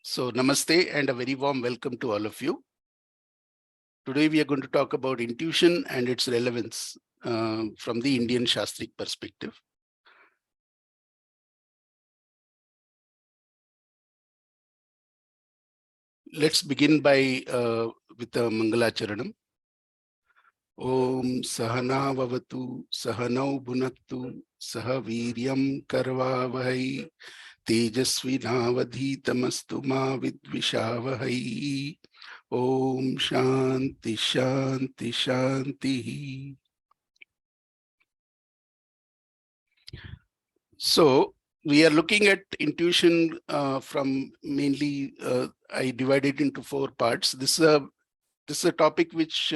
So namaste and a very warm welcome to all of you. Today we are going to talk about intuition and its relevance from the Indian Shastric perspective. Let's begin with the Mangalacharanam. Om Sahana Vavatu Sahanau Bhunaktu Saha Viryam Karvavahai Tejasvinavadhitamastu ma vidvishavahai. Om Shanti Shanti Shanti. So we are looking at intuition from mainly, I divided into 4 parts. This is a topic which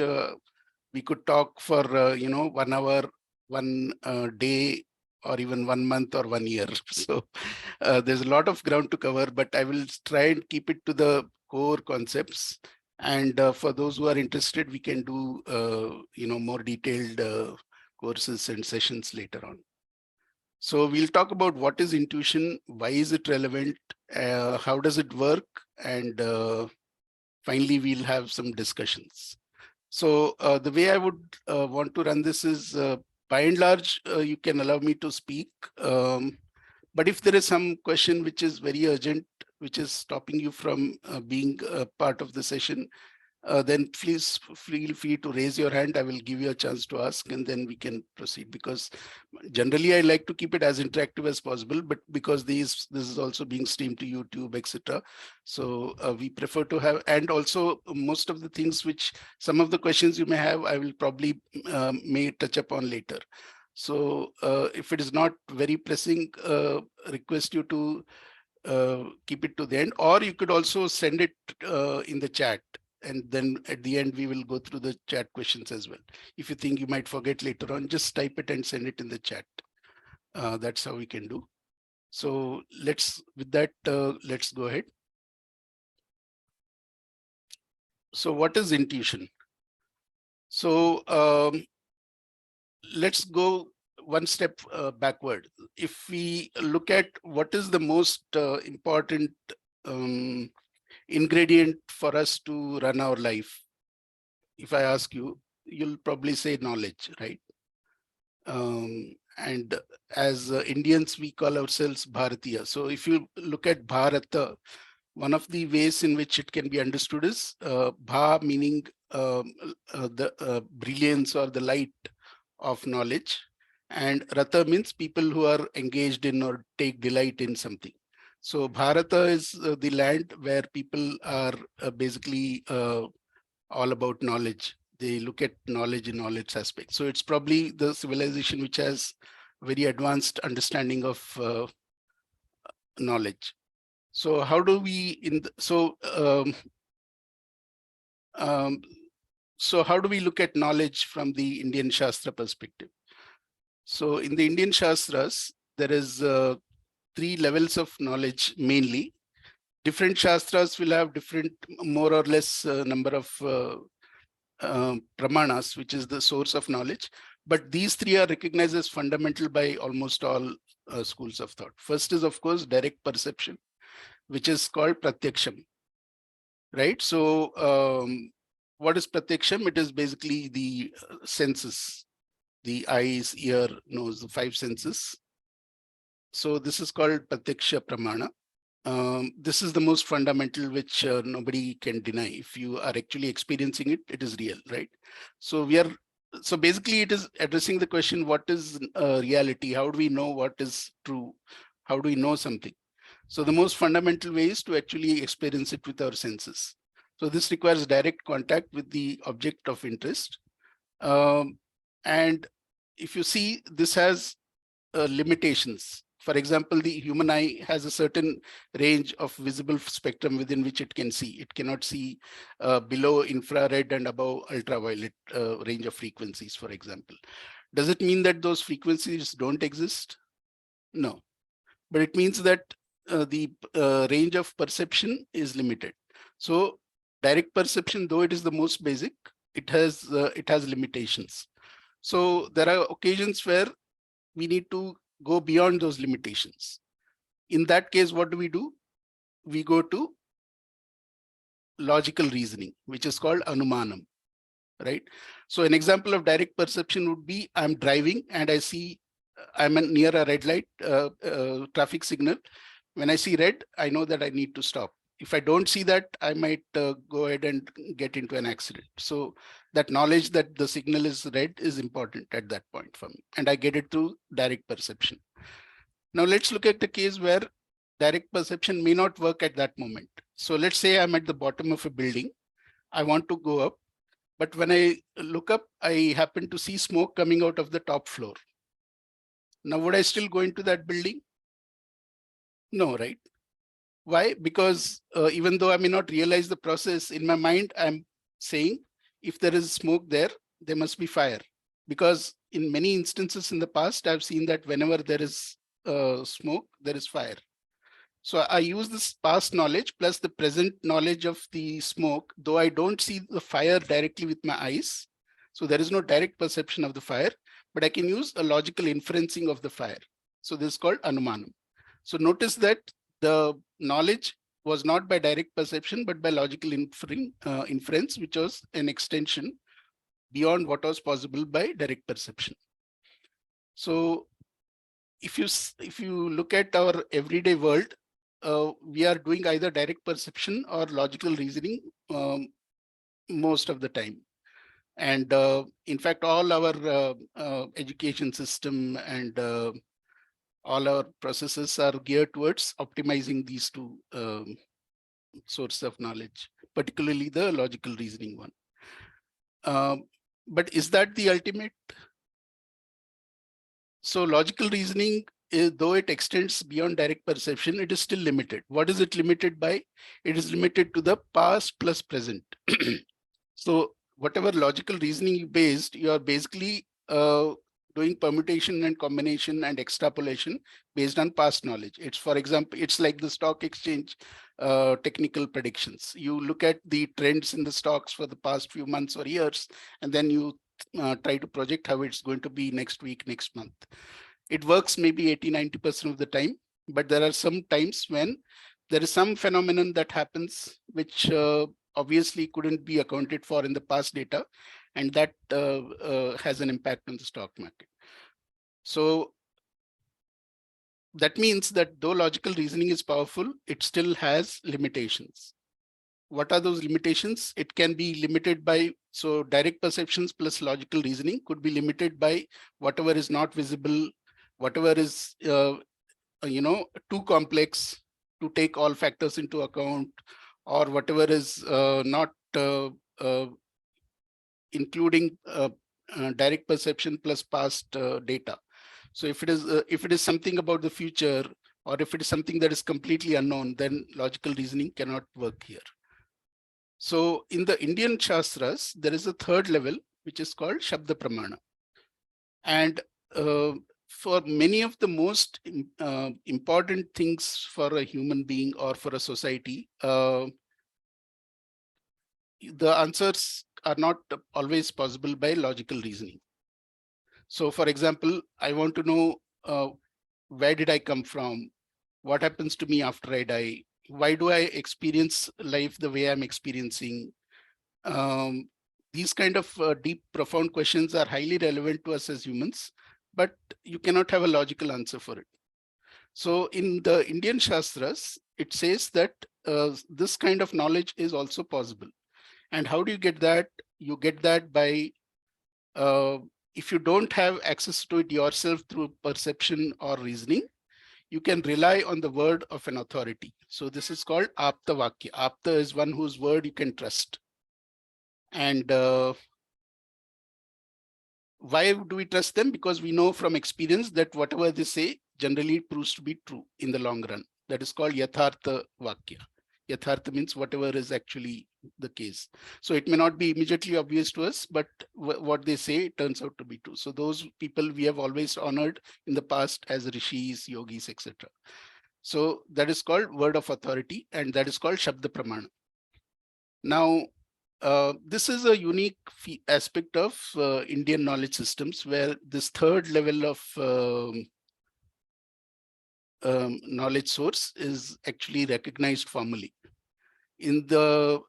we could talk for 1 hour, 1 day, or even 1 month or 1 year. So there's a lot of ground to cover, but I will try and keep it to the core concepts. And for those who are interested, we can do more detailed courses and sessions later on. So we'll talk about what is intuition, why is it relevant, how does it work, and finally we'll have some discussions. So the way I would want to run this is, by and large, you can allow me to speak. But if there is some question which is very urgent, which is stopping you from being a part of the session, then please feel free to raise your hand. I will give you a chance to ask, and then we can proceed, because generally I like to keep it as interactive as possible, but because this is also being streamed to YouTube, etc. So we prefer to have, and also most of the things which some of the questions you may have, I will probably may touch upon later. So if it is not very pressing, request you to keep it to the end, or you could also send it in the chat. And then at the end, we will go through the chat questions as well. If you think you might forget later on, just type it and send it in the chat. That's how we can do. So let's go ahead. So what is intuition? So let's go one step backward. If we look at what is the most important ingredient for us to run our life, if I ask you, you'll probably say knowledge, right? And as Indians, we call ourselves Bharatiya. So if you look at Bharata, one of the ways in which it can be understood is Bha, meaning the brilliance or the light of knowledge, and Rata means people who are engaged in or take delight in something. So Bharata is the land where people are basically all about knowledge. They look at knowledge in all its aspects. So it's probably the civilization which has very advanced understanding of knowledge. So how do we so how do we look at knowledge from the Indian Shastra perspective? So in the Indian Shastras, there is 3 levels of knowledge mainly. Different Shastras will have different, more or less number of pramanas, which is the source of knowledge. But these 3 are recognized as fundamental by almost all schools of thought. First is, of course, direct perception, which is called pratyaksham, right? So what is pratyaksham? It is basically the senses, the eyes, ear, nose, the 5 senses. So this is called pratyaksha pramana. This is the most fundamental, which nobody can deny. If you are actually experiencing it, it is real, right? So basically it is addressing the question, what is reality? How do we know what is true? How do we know something? So the most fundamental way is to actually experience it with our senses. So this requires direct contact with the object of interest. And if you see, this has limitations. For example, the human eye has a certain range of visible spectrum within which it can see. It cannot see below infrared and above ultraviolet range of frequencies, for example. Does it mean that those frequencies don't exist? No, but it means that the range of perception is limited. So direct perception, though it is the most basic, it has limitations. So there are occasions where we need to go beyond those limitations. In that case, what do? We go to logical reasoning, which is called anumanam, right? So an example of direct perception would be I'm driving and I see I'm near a red light traffic signal. When I see red, I know that I need to stop. If I don't see that, I might go ahead and get into an accident. So that knowledge that the signal is red is important at that point for me, and I get it through direct perception. Now let's look at the case where direct perception may not work at that moment. So let's say I'm at the bottom of a building. I want to go up, but when I look up, I happen to see smoke coming out of the top floor. Now, would I still go into that building? No, right? Why? Because even though I may not realize the process, in my mind, I'm saying if there is smoke there, there must be fire. Because in many instances in the past, I've seen that whenever there is smoke, there is fire. So I use this past knowledge plus the present knowledge of the smoke, though I don't see the fire directly with my eyes. So there is no direct perception of the fire, but I can use a logical inferencing of the fire. So this is called anumanam. So notice that the knowledge was not by direct perception, but by logical inference, which was an extension beyond what was possible by direct perception. So if you look at our everyday world, we are doing either direct perception or logical reasoning most of the time. And in fact, all our education system and all our processes are geared towards optimizing these two sources of knowledge, particularly the logical reasoning one. But is that the ultimate? So logical reasoning, though it extends beyond direct perception, it is still limited. What is it limited by? It is limited to the past plus present. So whatever logical reasoning you based, you are basically doing permutation and combination and extrapolation based on past knowledge. It's, for example, it's like the stock exchange technical predictions. You look at the trends in the stocks for the past few months or years, and then you try to project how it's going to be next week, next month. It works maybe 80-90% of the time, but there are some times when there is some phenomenon that happens which obviously couldn't be accounted for in the past data, and that has an impact on the stock market. So that means that though logical reasoning is powerful, it still has limitations. What are those limitations? It can be limited by, so direct perceptions plus logical reasoning could be limited by whatever is not visible, whatever is too complex to take all factors into account, or whatever is not including direct perception plus past data. So if it is something about the future, or if it is something that is completely unknown, then logical reasoning cannot work here. So in the Indian shastras, there is a third level, which is called Shabda Pramana. And for many of the most important things for a human being or for a society, the answers are not always possible by logical reasoning. So for example, I want to know where did I come from? What happens to me after I die? Why do I experience life the way I'm experiencing? These kind of deep, profound questions are highly relevant to us as humans, but you cannot have a logical answer for it. So in the Indian shastras, it says that this kind of knowledge is also possible. And how do you get that? You get that by, if you don't have access to it yourself through perception or reasoning, you can rely on the word of an authority. So this is called Apta Vakya. Apta is one whose word you can trust. And why do we trust them? Because we know from experience that whatever they say generally proves to be true in the long run. That is called Yathartha Vakya. Yathartha means whatever is actually the case. So it may not be immediately obvious to us, but what they say turns out to be true. So those people we have always honored in the past as rishis, yogis, etc. So that is called word of authority, and that is called Shabda Pramana. Now, this is a unique aspect of Indian knowledge systems, where this third level of knowledge source is actually recognized formally. In the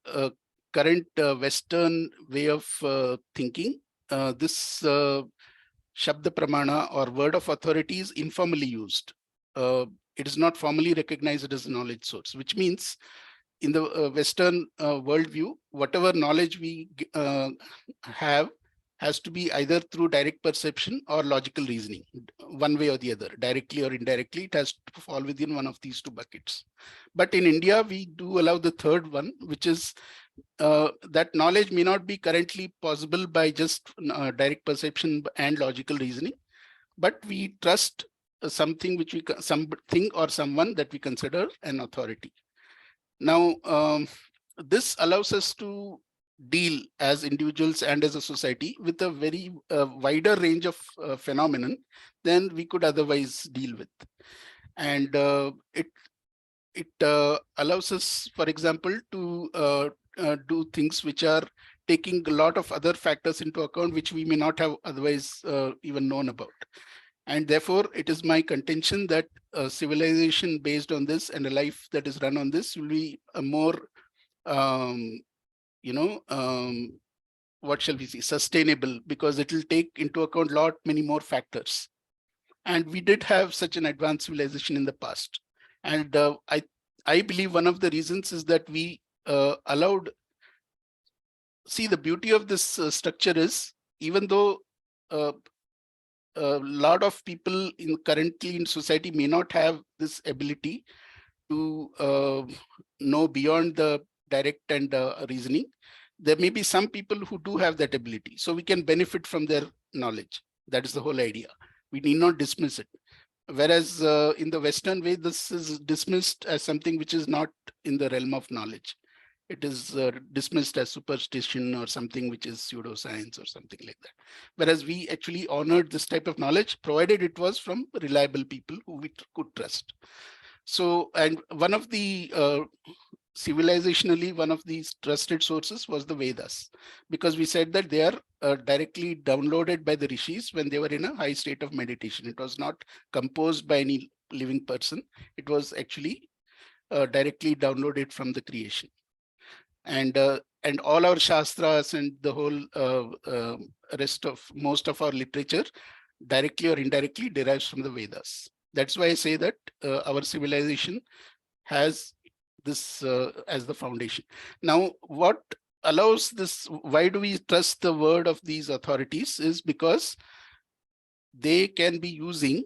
current Western way of thinking, this Shabda Pramana or word of authority is informally used. It is not formally recognized as a knowledge source, which means in the Western worldview, whatever knowledge we have has to be either through direct perception or logical reasoning, one way or the other, directly or indirectly. It has to fall within one of these two buckets. But in India, we do allow the third one, which is that knowledge may not be currently possible by just direct perception and logical reasoning, but we trust something which something or someone that we consider an authority. Now, this allows us to deal as individuals and as a society with a very wider range of phenomenon than we could otherwise deal with. And it allows us, for example, to do things which are taking a lot of other factors into account, which we may not have otherwise even known about. And therefore, it is my contention that a civilization based on this and a life that is run on this will be a more, what shall we say, sustainable, because it will take into account many more factors. And we did have such an advanced civilization in the past. And I believe one of the reasons is that we allowed, see, the beauty of this structure is, even though a lot of people currently in society may not have this ability to know beyond the direct and reasoning, there may be some people who do have that ability. So we can benefit from their knowledge. That is the whole idea. We need not dismiss it. Whereas in the Western way, this is dismissed as something which is not in the realm of knowledge. It is dismissed as superstition or something which is pseudoscience or something like that. Whereas we actually honored this type of knowledge, provided it was from reliable people who we could trust. So, and one of the civilizationally, one of these trusted sources was the Vedas, because we said that they are directly downloaded by the rishis when they were in a high state of meditation. It was not composed by any living person. It was actually directly downloaded from the creation. And all our shastras and the whole rest of most of our literature directly or indirectly derives from the Vedas. That's why I say that our civilization has this as the foundation. Now, what allows this, why do we trust the word of these authorities, is because they can be using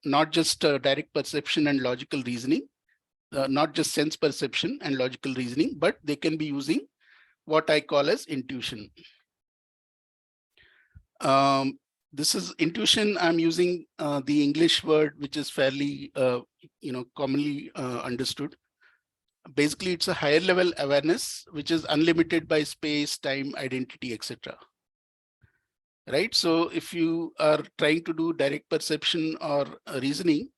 not just direct perception and logical reasoning, not just sense perception and logical reasoning, but they can be using what I call as intuition. This is intuition. I'm using the English word, which is fairly, commonly understood. Basically, it's a higher level awareness, which is unlimited by space, time, identity, etc. Right? So if you are trying to do direct perception or reasoning,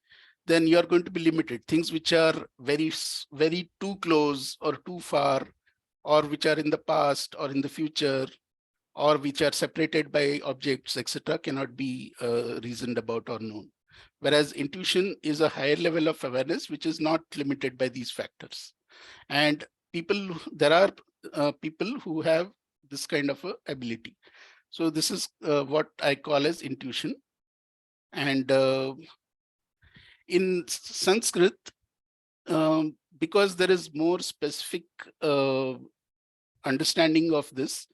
then you are going to be limited. Things which are very, very too close or too far, or which are in the past or in the future, or which are separated by objects, etc., cannot be reasoned about or known. Whereas intuition is a higher level of awareness, which is not limited by these factors. And there are people who have this kind of ability. So this is what I call as intuition. And in Sanskrit, because there is more specific understanding of this,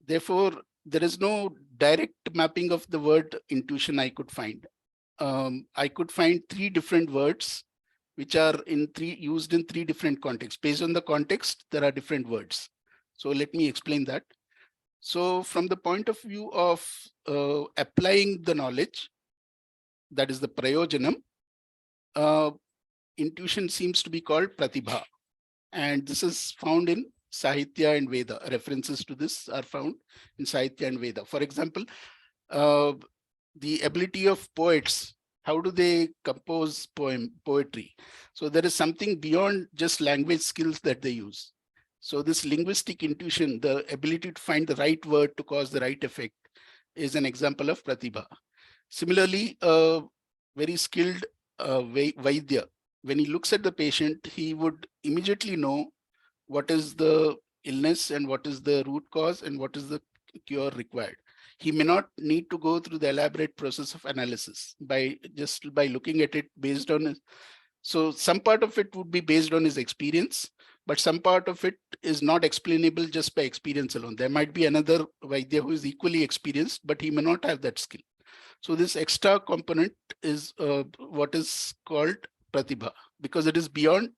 therefore, there is no direct mapping of the word intuition I could find. I could find 3 different words which are used in 3 different contexts. Based on the context, there are different words. So let me explain that. So from the point of view of applying the knowledge, that is the prayojanam, intuition seems to be called pratibha. And this is found in Sahitya and Veda. References to this are found in Sahitya and Veda. For example, the ability of poets, how do they compose poetry? So there is something beyond just language skills that they use. So this linguistic intuition, the ability to find the right word to cause the right effect, is an example of pratibha. Similarly, a very skilled Vaidya, when he looks at the patient, he would immediately know what is the illness and what is the root cause and what is the cure required. He may not need to go through the elaborate process of analysis by looking at it based on so some part of it would be based on his experience, but some part of it is not explainable just by experience alone. There might be another Vaidya who is equally experienced, but he may not have that skill. So this extra component is what is called pratibha, because it is beyond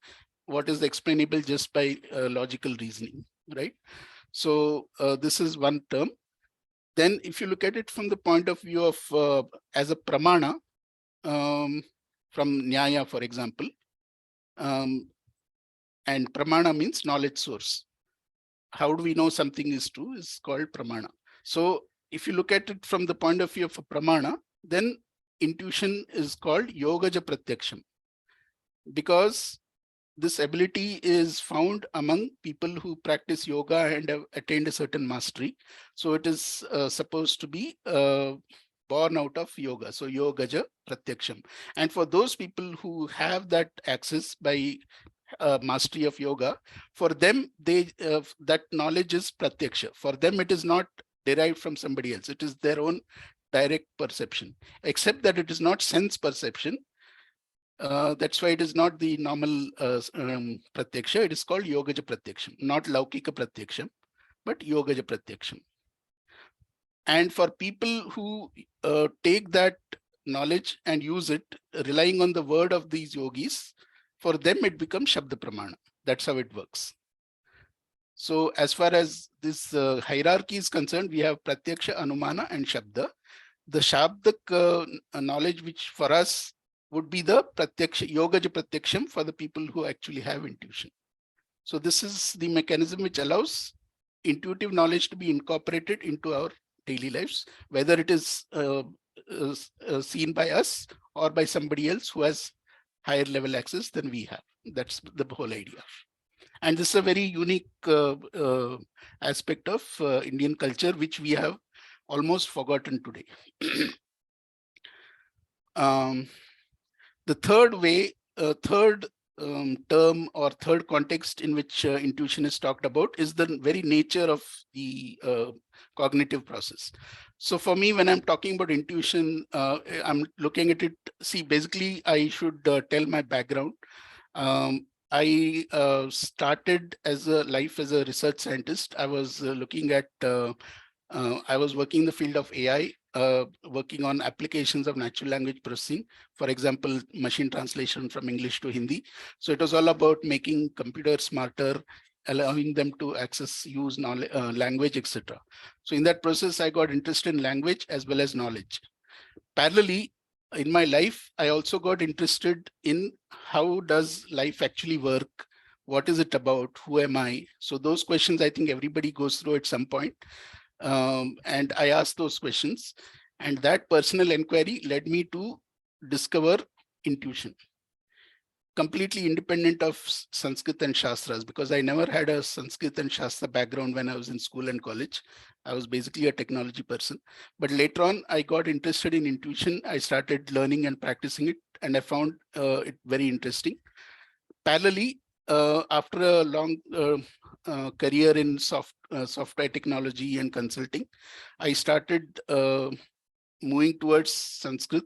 what is explainable just by logical reasoning, right? So this is one term. Then if you look at it from the point of view of as a pramana, from Nyaya, for example, and pramana means knowledge source. How do we know something is true is called pramana. So if you look at it from the point of view of a pramana, then intuition is called yogaja pratyaksham, because this ability is found among people who practice yoga and have attained a certain mastery. So it is supposed to be born out of yoga. So yogaja pratyaksham. And for those people who have that access by mastery of yoga, for them, that knowledge is pratyaksha. For them, it is not derived from somebody else. It is their own direct perception, except that it is not sense perception. That's why it is not the normal pratyaksha. It is called yogaja pratyaksham, not laukika pratyaksham, but yogaja pratyaksham. And for people who take that knowledge and use it, relying on the word of these yogis, for them it becomes Shabda Pramana. That's how it works. So as far as this hierarchy is concerned, we have Pratyaksha, Anumana, and Shabda. The Shabdak knowledge, which for us would be the Pratyaksha, Yogaja Pratyaksham for the people who actually have intuition. So this is the mechanism which allows intuitive knowledge to be incorporated into our daily lives, whether it is seen by us or by somebody else who has higher level access than we have. That's the whole idea. And this is a very unique aspect of Indian culture, which we have almost forgotten today. The third way, third term or third context in which intuition is talked about is the very nature of the cognitive process. So for me, when I'm talking about intuition, I'm looking at it. See, basically, I should tell my background. I started as a life as a research scientist. I was looking at, I was working in the field of AI, working on applications of natural language processing, for example, machine translation from English to Hindi. So it was all about making computers smarter, allowing them to access, use knowledge, language, etc. So in that process, I got interested in language as well as knowledge. Parallelly, in my life, I also got interested in how does life actually work? What is it about? Who am I? So those questions, I think everybody goes through at some point. And I asked those questions. And that personal inquiry led me to discover intuition, completely independent of Sanskrit and Shastras, because I never had a Sanskrit and Shastra background when I was in school and college. I was basically a technology person. But later on, I got interested in intuition. I started learning and practicing it, and I found it very interesting. Parallelly, after a long career in software technology and consulting, I started moving towards Sanskrit.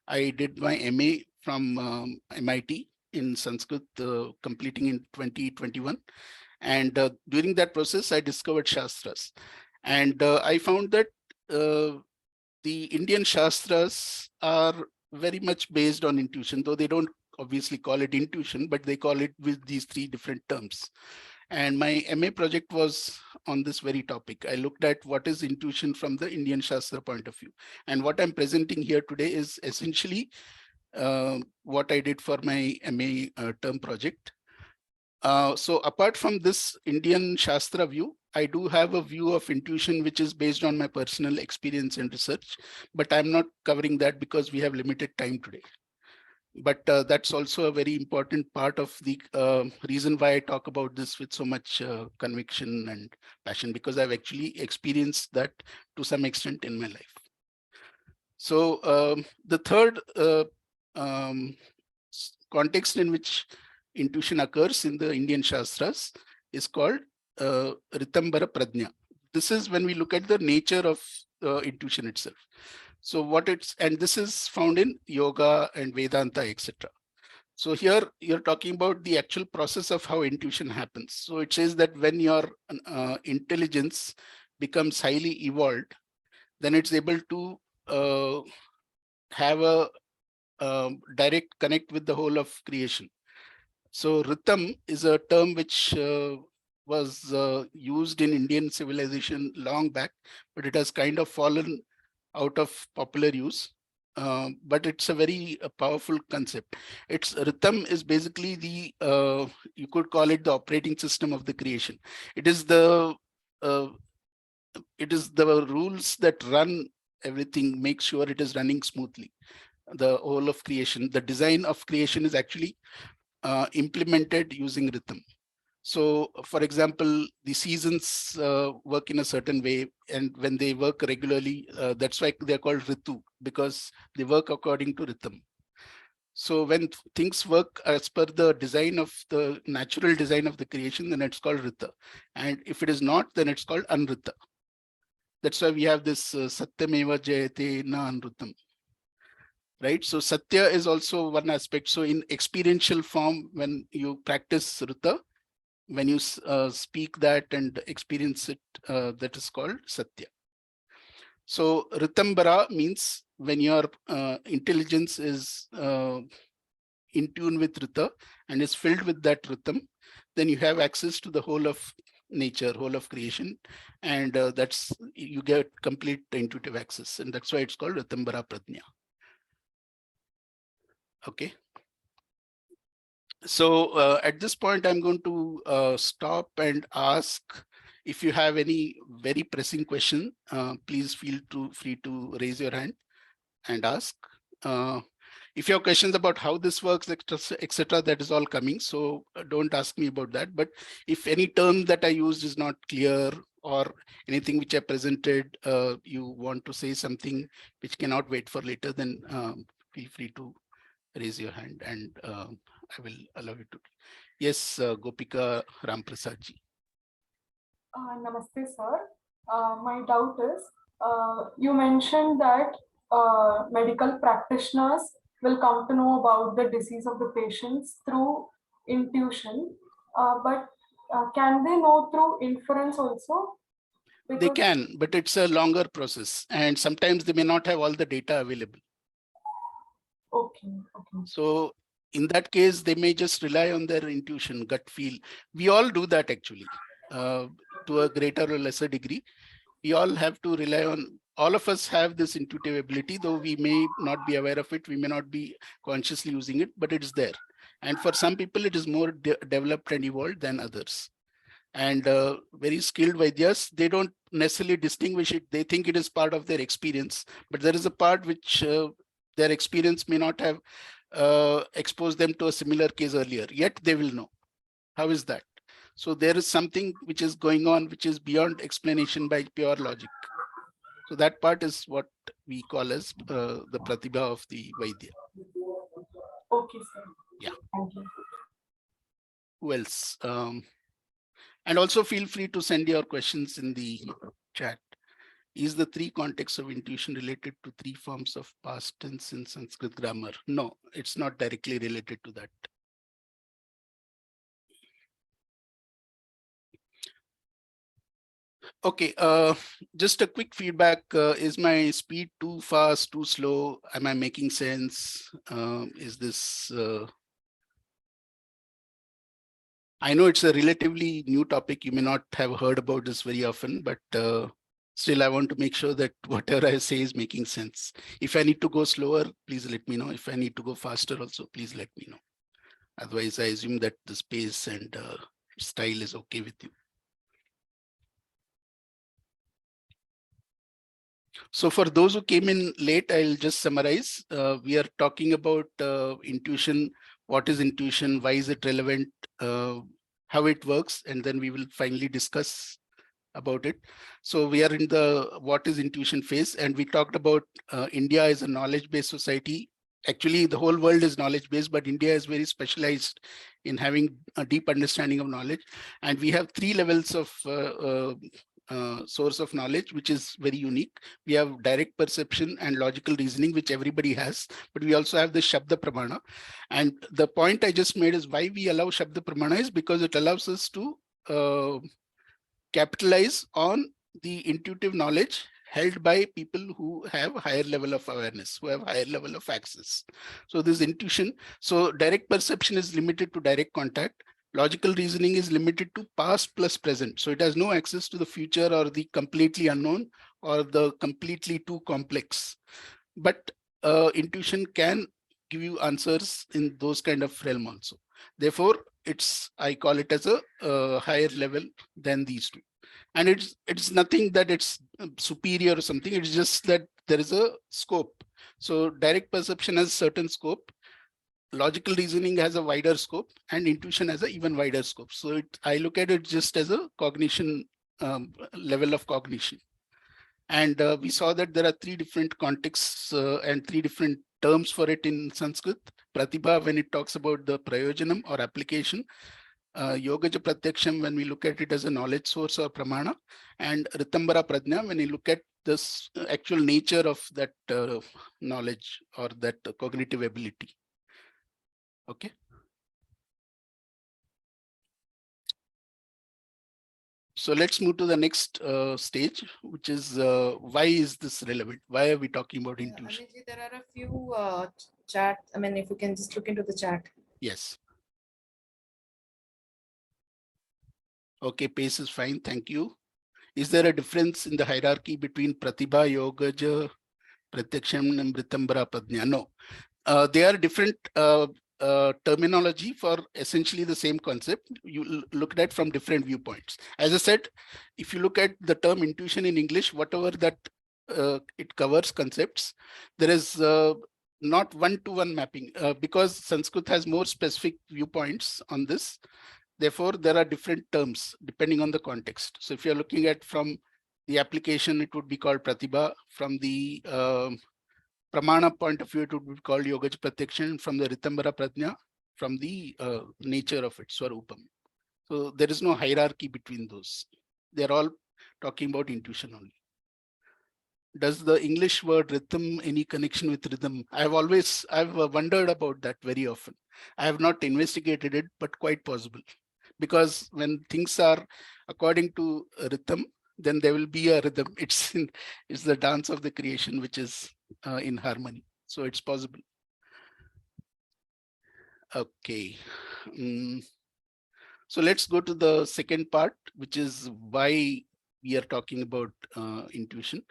I did my MA from MIT in Sanskrit, completing in 2021. And during that process, I discovered Shastras. And I found that the Indian Shastras are very much based on intuition, though they don't obviously call it intuition, but they call it with these three different terms. And my MA project was on this very topic. I looked at what is intuition from the Indian Shastra point of view. And what I'm presenting here today is essentially what I did for my MA term project. So apart from this Indian Shastra view, I do have a view of intuition which is based on my personal experience and research, but I'm not covering that because we have limited time today. But that's also a very important part of the reason why I talk about this with so much conviction and passion, because I've actually experienced that to some extent in my life. So the third context in which intuition occurs in the Indian Shastras is called Ritambara Pradnya. This is when we look at the nature of intuition itself. So what it's, and this is found in yoga and Vedanta, etc. So here you're talking about the actual process of how intuition happens. So it says that when your intelligence becomes highly evolved, then it's able to have a direct connect with the whole of creation. So Ritam is a term which was used in Indian civilization long back, but it has kind of fallen out of popular use. But it's a very powerful concept. It's Ritam is basically the you could call it the operating system of the creation. It is the rules that run everything, make sure it is running smoothly. The whole of creation, the design of creation is actually implemented using rhythm. So, for example, the seasons work in a certain way, and when they work regularly, that's why they're called ritu, because they work according to rhythm. So when things work as per the design of the natural design of the creation, then it's called rita. And if it is not, then it's called anrita. That's why we have this satyameva jayate na anrutam. Right? So satya is also one aspect. So in experiential form, when you practice rita, when you speak that and experience it, that is called satya. So ritambara means when your intelligence is in tune with rita and is filled with that rhythm, then you have access to the whole of nature, whole of creation, and that's, you get complete intuitive access, and that's why it's called ritambara pradnya. Okay. So at this point, I'm going to stop and ask if you have any very pressing question. Please feel free to raise your hand and ask. If you have questions about how this works, etc., that is all coming. So don't ask me about that. But if any term that I used is not clear, or anything which I presented, you want to say something which cannot wait for later, then feel free to raise your hand, and I will allow you to. Yes, Gopika Ramprasad ji. Namaste, sir. My doubt is, you mentioned that medical practitioners will come to know about the disease of the patients through intuition, but can they know through inference also? Because they can, but it's a longer process, and sometimes they may not have all the data available. Okay. So in that case, they may just rely on their intuition, gut feel. We all do that actually, to a greater or lesser degree. We all have to rely on, all of us have this intuitive ability, though we may not be aware of it, we may not be consciously using it, but it's there. And for some people, it is more developed and evolved than others. And very skilled Vaidyas, they don't necessarily distinguish it. They think it is part of their experience, but there is a part which their experience may not have exposed them to a similar case earlier, yet they will know. How is that? So there is something which is going on, which is beyond explanation by pure logic. So that part is what we call as the pratibha of the Vaidya. Okay, sir. Yeah. Thank you. Who else? And also feel free to send your questions in the chat. Is the three contexts of intuition related to three forms of past tense in Sanskrit grammar? No, it's not directly related to that. Okay, just a quick feedback. Is my speed too fast, too slow? Am I making sense? Is this... I know it's a relatively new topic. You may not have heard about this very often, but still I want to make sure that whatever I say is making sense. If I need to go slower, please let me know. If I need to go faster also, please let me know. Otherwise, I assume that the pace and style is okay with you. So for those who came in late, I'll just summarize. We are talking about intuition. What is intuition? Why is it relevant? How it works? And then we will finally discuss about it. So we are in the what is intuition phase, and we talked about India is a knowledge-based society. Actually, the whole world is knowledge-based, but India is very specialized in having a deep understanding of knowledge. And we have 3 levels of source of knowledge, which is very unique. We have direct perception and logical reasoning, which everybody has, but we also have the Shabda Pramana. And the point I just made is why we allow Shabda Pramana is because it allows us to capitalize on the intuitive knowledge held by people who have higher level of awareness, who have higher level of access. So this intuition, so direct perception is limited to direct contact. Logical reasoning is limited to past plus present. So it has no access to the future or the completely unknown or the completely too complex. But intuition can give you answers in those kind of realm also. Therefore, I call it as a higher level than these two. And it's nothing that it's superior or something. It's just that there is a scope. So direct perception has certain scope, logical reasoning has a wider scope, and intuition has an even wider scope. So I look at it just as a cognition level of cognition. And we saw that there are 3 different contexts and 3 different terms for it in Sanskrit. Pratibha, when it talks about the prayojanam or application. Yogaja Pratyaksham, when we look at it as a knowledge source or pramana. And Ritambara Prajna, when you look at this actual nature of that knowledge or that cognitive ability. Okay. So let's move to the next stage, which is why is this relevant? Why are we talking about intuition? Amit, there are a few chat. I mean, if you can just look into the chat. Yes. Okay, pace is fine. Thank you. Is there a difference in the hierarchy between Pratibha, Yogaja, Pratyaksham, and Mritambara Pradnya? No. They are different terminology for essentially the same concept. You look at from different viewpoints. As I said, if you look at the term intuition in English, whatever that it covers concepts, there is not one-to-one mapping because Sanskrit has more specific viewpoints on this. Therefore, there are different terms depending on the context. So if you're looking at from the application, it would be called Pratibha. From the Pramana point of view, it would be called Yogaja Pratyaksham. From the Ritambara Prajna, from the nature of it, Swarupam. So there is no hierarchy between those. They're all talking about intuition only. Does the English word rhythm any connection with rhythm? I've wondered about that very often. I have not investigated it, but quite possible. Because when things are according to rhythm, then there will be a rhythm. It's the dance of the creation, which is in harmony. So it's possible. Okay. So let's go to the second part, which is why we are talking about intuition.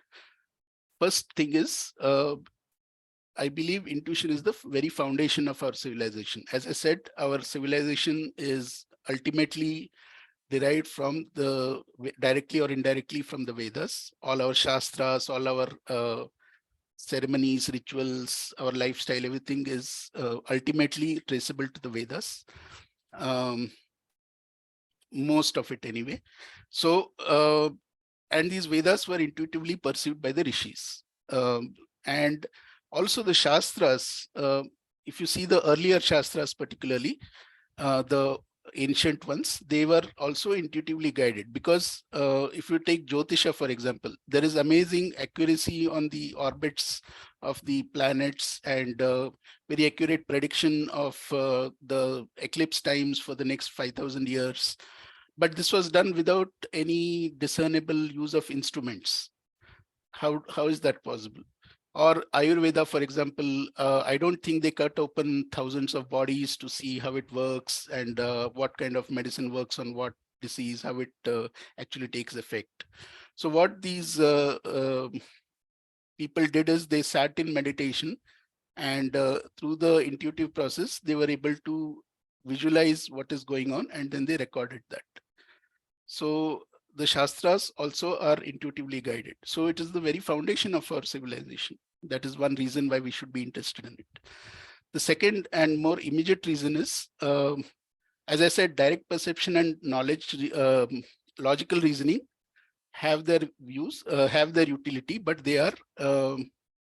First thing is, I believe intuition is the very foundation of our civilization. As I said, our civilization is ultimately derived from directly or indirectly from the Vedas. All our shastras, all our ceremonies, rituals, our lifestyle, everything is ultimately traceable to the Vedas. Most of it anyway. So, and these Vedas were intuitively perceived by the rishis. And also the shastras, if you see the earlier shastras particularly, the ancient ones, they were also intuitively guided because if you take Jyotisha, for example, there is amazing accuracy on the orbits of the planets and very accurate prediction of the eclipse times for the next 5,000 years. But this was done without any discernible use of instruments. How is that possible? Or Ayurveda, for example, I don't think they cut open thousands of bodies to see how it works and what kind of medicine works on what disease, how it actually takes effect. So what these people did is they sat in meditation and through the intuitive process, they were able to visualize what is going on and then they recorded that. So the Shastras also are intuitively guided. So it is the very foundation of our civilization. That is one reason why we should be interested in it. The second and more immediate reason is, as I said, direct perception and knowledge, logical reasoning have their views, have their utility, but they are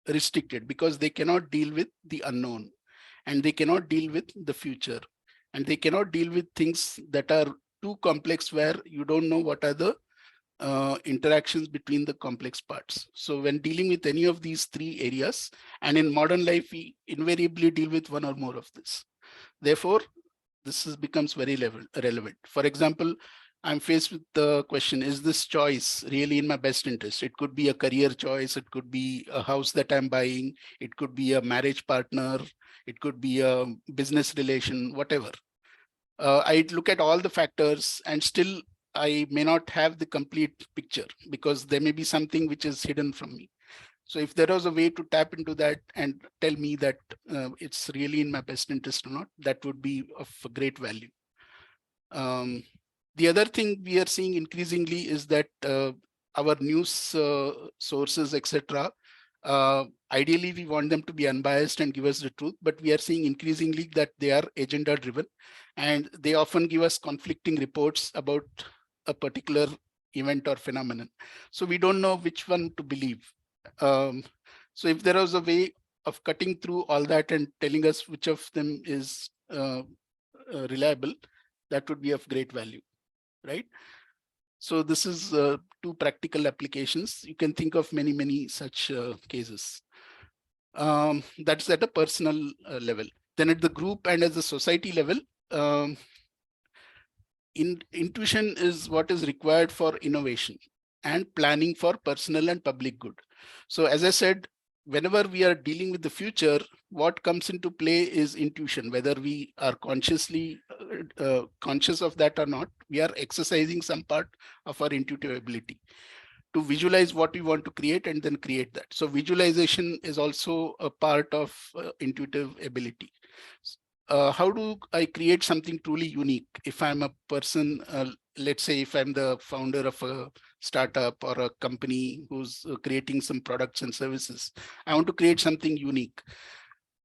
restricted because they cannot deal with the unknown and they cannot deal with the future. and they cannot deal with things that are too complex where you don't know what are the interactions between the complex parts. So when dealing with any of these three areas, and in modern life, we invariably deal with one or more of this. Therefore, becomes very relevant. For example, I'm faced with the question, is this choice really in my best interest? It could be a career choice. It could be a house that I'm buying. It could be a marriage partner. It could be a business relation, whatever. I look at all the factors and still I may not have the complete picture because there may be something which is hidden from me. So if there was a way to tap into that and tell me that it's really in my best interest or not, that would be of great value. The other thing we are seeing increasingly is that our news sources, etc. Ideally, we want them to be unbiased and give us the truth, but we are seeing increasingly that they are agenda driven, and they often give us conflicting reports about a particular event or phenomenon. So we don't know which one to believe. So if there was a way of cutting through all that and telling us which of them is reliable, that would be of great value, right? So this is two practical applications. You can think of many such cases. That's at a personal level. Then at the group and at the society level, intuition is what is required for innovation and planning for personal and public good. So as I said, whenever we are dealing with the future, what comes into play is intuition. Whether we are consciously conscious of that or not, we are exercising some part of our intuitive ability to visualize what we want to create and then create that. So visualization is also a part of intuitive ability. How do I create something truly unique? If I'm a person, let's say if I'm the founder of a startup or a company who's creating some products and services, I want to create something unique.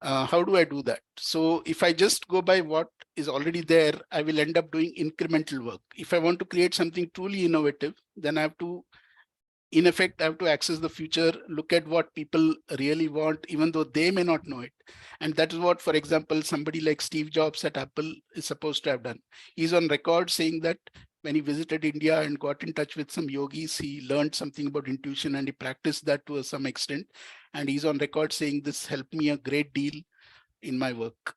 How do I do that? So if I just go by what is already there, I will end up doing incremental work. If I want to create something truly innovative, then I have to, in effect, I have to access the future, look at what people really want, even though they may not know it. And that is what, for example, somebody like Steve Jobs at Apple is supposed to have done. He's on record saying that when he visited India and got in touch with some yogis, he learned something about intuition and he practiced that to some extent. And he's on record saying this helped me a great deal in my work.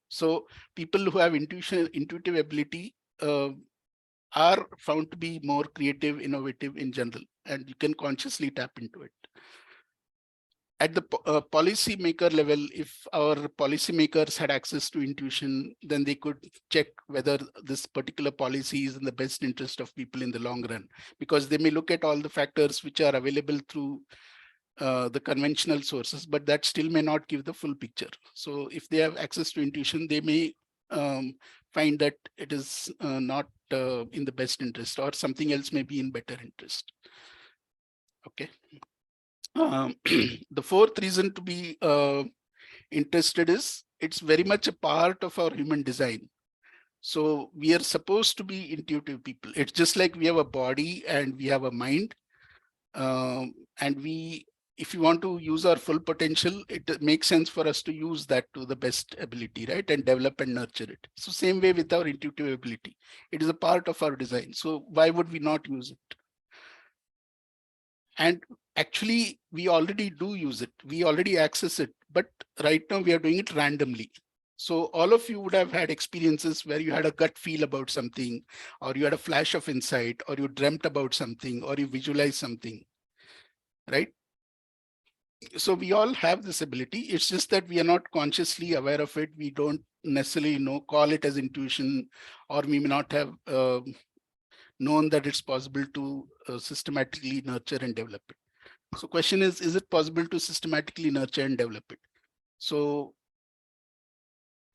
So people who have intuitive ability are found to be more creative, innovative in general, and you can consciously tap into it. At the policy maker level, if our policymakers had access to intuition, then they could check whether this particular policy is in the best interest of people in the long run, because they may look at all the factors which are available through the conventional sources, but that still may not give the full picture. So if they have access to intuition, they may find that it is not in the best interest, or something else may be in better interest. Okay. The fourth reason to be interested is it's very much a part of our human design. So we are supposed to be intuitive people. It's just like we have a body and we have a mind, and if you want to use our full potential, it makes sense for us to use that to the best ability, right? And develop and nurture it. So same way with our intuitive ability, it is a part of our design. So why would we not use it? And actually, we already do use it. We already access it, but right now we are doing it randomly. So all of you would have had experiences where you had a gut feel about something, or you had a flash of insight, or you dreamt about something, or you visualized something, right? So we all have this ability. It's just that we are not consciously aware of it. We don't necessarily call it as intuition, or we may not have known that it's possible to systematically nurture and develop it. So question is it possible to systematically nurture and develop it? So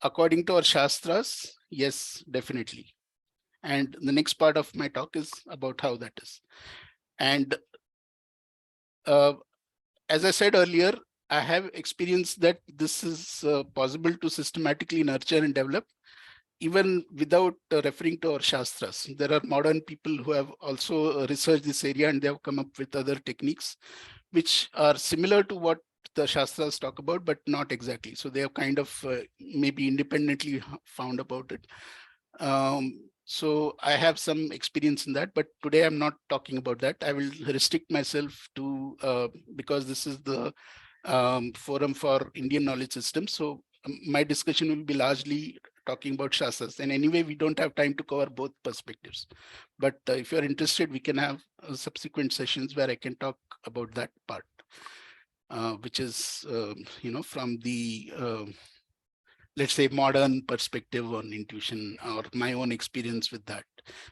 according to our shastras, yes, definitely. And the next part of my talk is about how that is. And as I said earlier, I have experienced that this is possible to systematically nurture and develop, even without referring to our shastras. There are modern people who have also researched this area, and they have come up with other techniques which are similar to what the Shastras talk about, but not exactly. So they have kind of maybe independently found about it. So I have some experience in that, but today I'm not talking about that. I will restrict myself to, because this is the forum for Indian knowledge system. So my discussion will be largely talking about Shastras. And anyway, we don't have time to cover both perspectives. But if you're interested, we can have subsequent sessions where I can talk about that part, which is, from the let's say modern perspective on intuition or my own experience with that.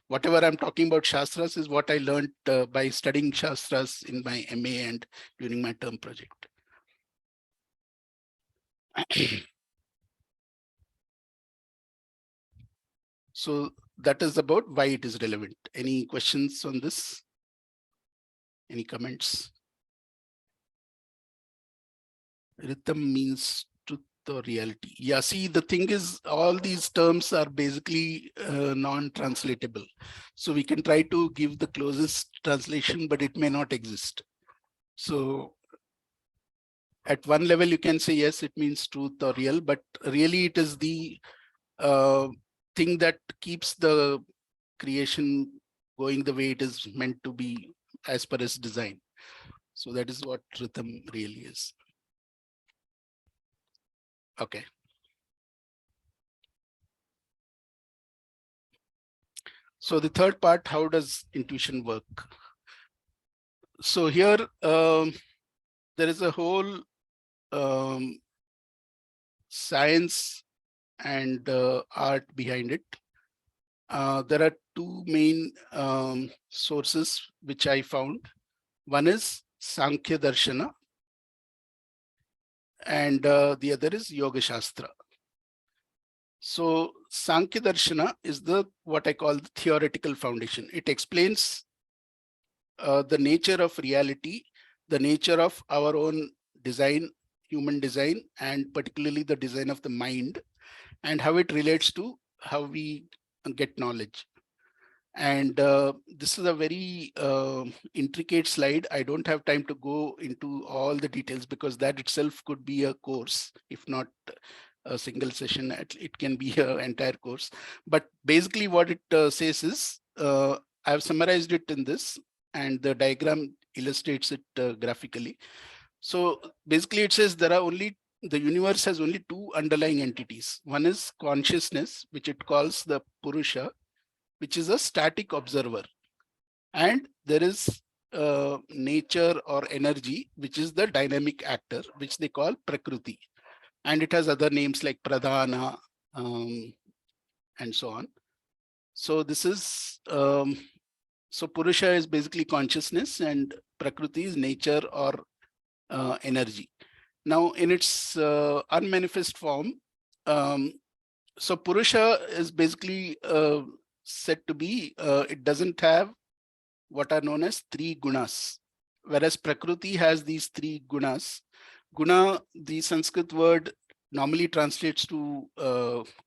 Whatever I'm talking about Shastras is what I learned by studying Shastras in my MA and during my term project. So that is about why it is relevant. Any questions on this? Any comments? Rhythm means truth or reality. Yeah, see, the thing is, all these terms are basically non-translatable. So we can try to give the closest translation, but it may not exist. So at one level, you can say, yes, it means truth or real, but really it is the thing that keeps the creation going the way it is meant to be as per its design. So that is what rhythm really is. Okay. So the third part, how does intuition work? So here there is a whole science and art behind it. There are two main sources which I found. One is Sankhya Darshana and the other is Yoga Shastra. So Sankhya Darshana is the what I call the theoretical foundation. It explains the nature of reality, the nature of our own design, human design, and particularly the design of the mind, and how it relates to how we get knowledge. And this is a very intricate slide. I don't have time to go into all the details because that itself could be a course, if not a single session. It can be an entire course. But basically what it says is, I've summarized it in this, and the diagram illustrates it graphically. So basically it says there are only, the universe has only two underlying entities. One is consciousness, which it calls the Purusha, which is a static observer. And there is nature or energy, which is the dynamic actor, which they call Prakriti. And it has other names like Pradhana and so on. So this is, so Purusha is basically consciousness and Prakriti is nature or energy. Now in its unmanifest form, so Purusha is basically said to be, it doesn't have what are known as three gunas, whereas Prakriti has these three gunas. Guna, the Sanskrit word, normally translates to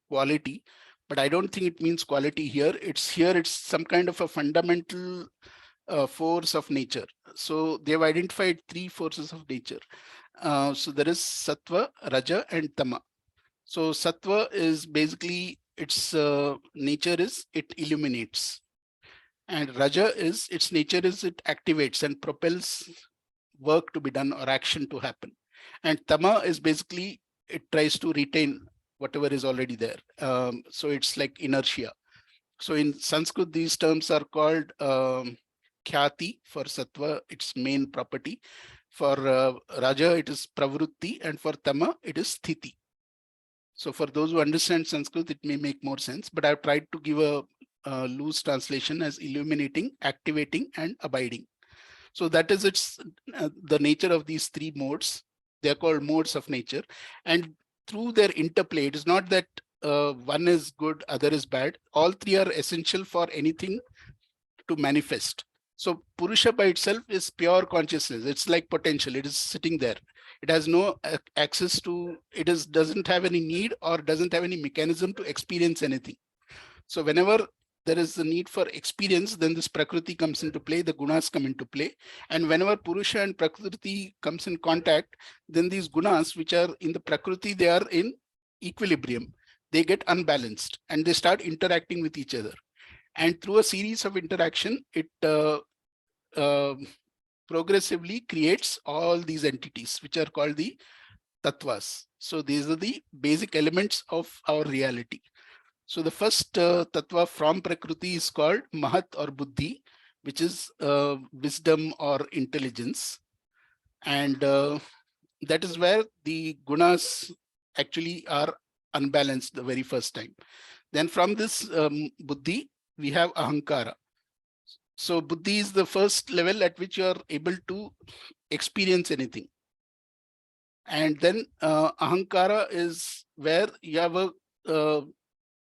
quality, but I don't think it means quality here. It's some kind of a fundamental force of nature. So they've identified three forces of nature. So there is Sattva, Raja, and Tama. So Sattva is basically, its nature is it illuminates. And Raja is, its nature is it activates and propels work to be done or action to happen. And Tama is basically, it tries to retain whatever is already there. So it's like inertia. So in Sanskrit, these terms are called Khyati for Sattva, its main property. For Raja, it is Pravrutti, and for Tama, it is Sthiti. So for those who understand Sanskrit, it may make more sense, but I've tried to give a loose translation as illuminating, activating, and abiding. So that is its the nature of these three modes. They are called modes of nature, and through their interplay, it is not that one is good, other is bad. All three are essential for anything to manifest. So Purusha by itself is pure consciousness. It's like potential. It is sitting there. It has no access to, doesn't have any need or doesn't have any mechanism to experience anything. So whenever there is the need for experience, then this Prakriti comes into play, the gunas come into play. And whenever Purusha and Prakriti comes in contact, then these gunas, which are in the Prakriti, they are in equilibrium. They get unbalanced and they start interacting with each other. And through a series of interaction, it progressively creates all these entities, which are called the tattvas. So these are the basic elements of our reality. So the first tattva from Prakriti is called Mahat or Buddhi, which is wisdom or intelligence. And that is where the gunas actually are unbalanced the very first time. Then from this Buddhi, we have Ahankara. So Buddhi is the first level at which you are able to experience anything. And then Ahankara is where you have a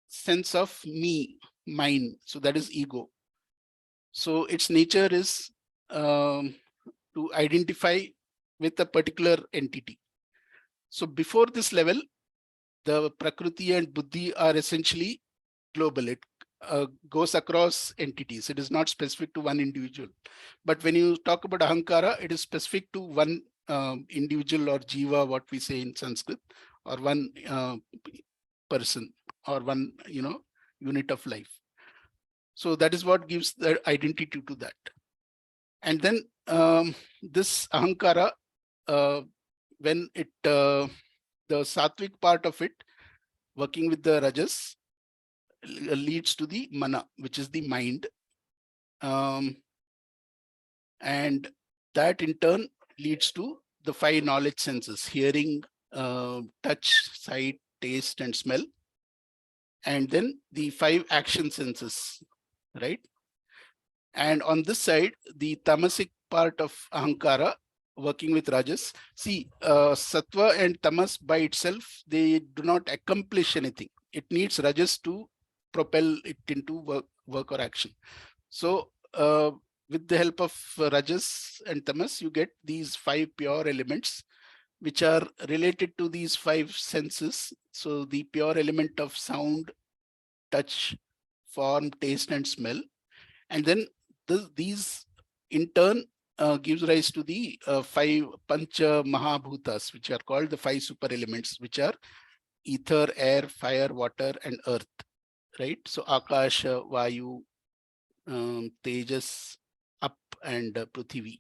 sense of me, mine. So that is ego. So its nature is to identify with a particular entity. So before this level, the Prakriti and Buddhi are essentially global. It goes across entities. It is not specific to one individual. But when you talk about Ahankara, it is specific to one individual or jiva, what we say in Sanskrit, or one person or one unit of life. So that is what gives the identity to that. And then this Ahankara, when it the sattvic part of it working with the rajas leads to the mana, which is the mind, and that in turn leads to the 5 knowledge senses: hearing, touch, sight, taste, and smell. And then the 5 action senses, right? And on this side, the tamasic part of Ahankara working with rajas. See, sattva and tamas by itself, they do not accomplish anything. It needs rajas to propel it into work or action. So with the help of rajas and tamas, you get these 5 pure elements which are related to these 5 senses. So the pure element of sound, touch, form, taste, and smell. And then these in turn gives rise to the 5 pancha mahabhutas, which are called the 5 super elements, which are ether, air, fire, water, and earth, right? So akasha, vayu, tejas, up, and prithvi,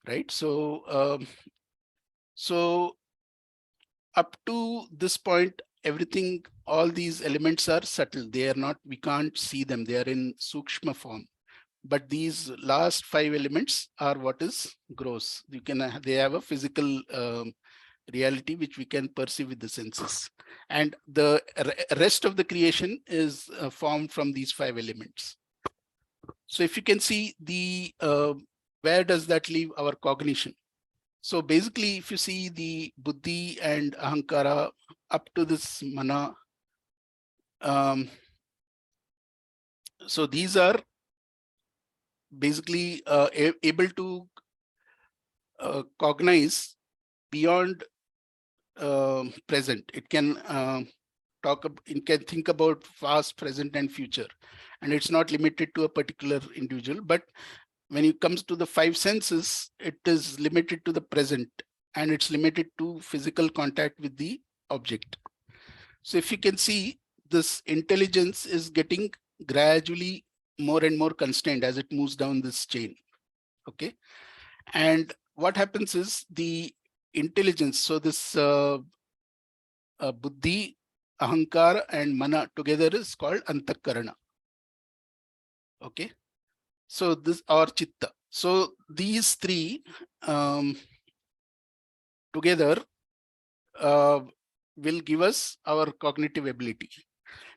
right? So so up to this point, everything, all these elements are subtle. They are not, we can't see them. They are in sukshma form. But these last 5 elements are what is gross. You can, they have a physical reality which we can perceive with the senses. And the rest of the creation is formed from these 5 elements. So if you can see the, where does that leave our cognition? So basically, if you see the buddhi and ahankara up to this mana, so these are basically able to cognize beyond present. It can it can think about past, present, and future, and it's not limited to a particular individual. But when it comes to the 5 senses, it is limited to the present, and it's limited to physical contact with the object. So if you can see, this intelligence is getting gradually more and more constrained as it moves down this chain. Okay, and what happens is the intelligence, so this buddhi, ahankara, and mana together is called antakarana. Okay, so this, or chitta. So these 3 together will give us our cognitive ability.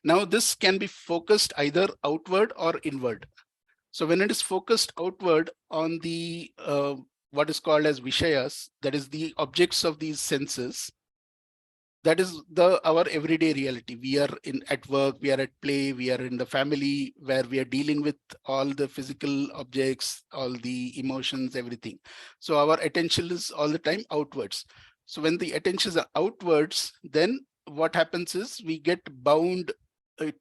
Now this can be focused either outward or inward. So when it is focused outward on the what is called as vishayas, that is the objects of these senses, that is our everyday reality. We are at work, we are at play, we are in the family, where we are dealing with all the physical objects, all the emotions, everything. So our attention is all the time outwards. So when the attentions are outwards, then what happens is we get bound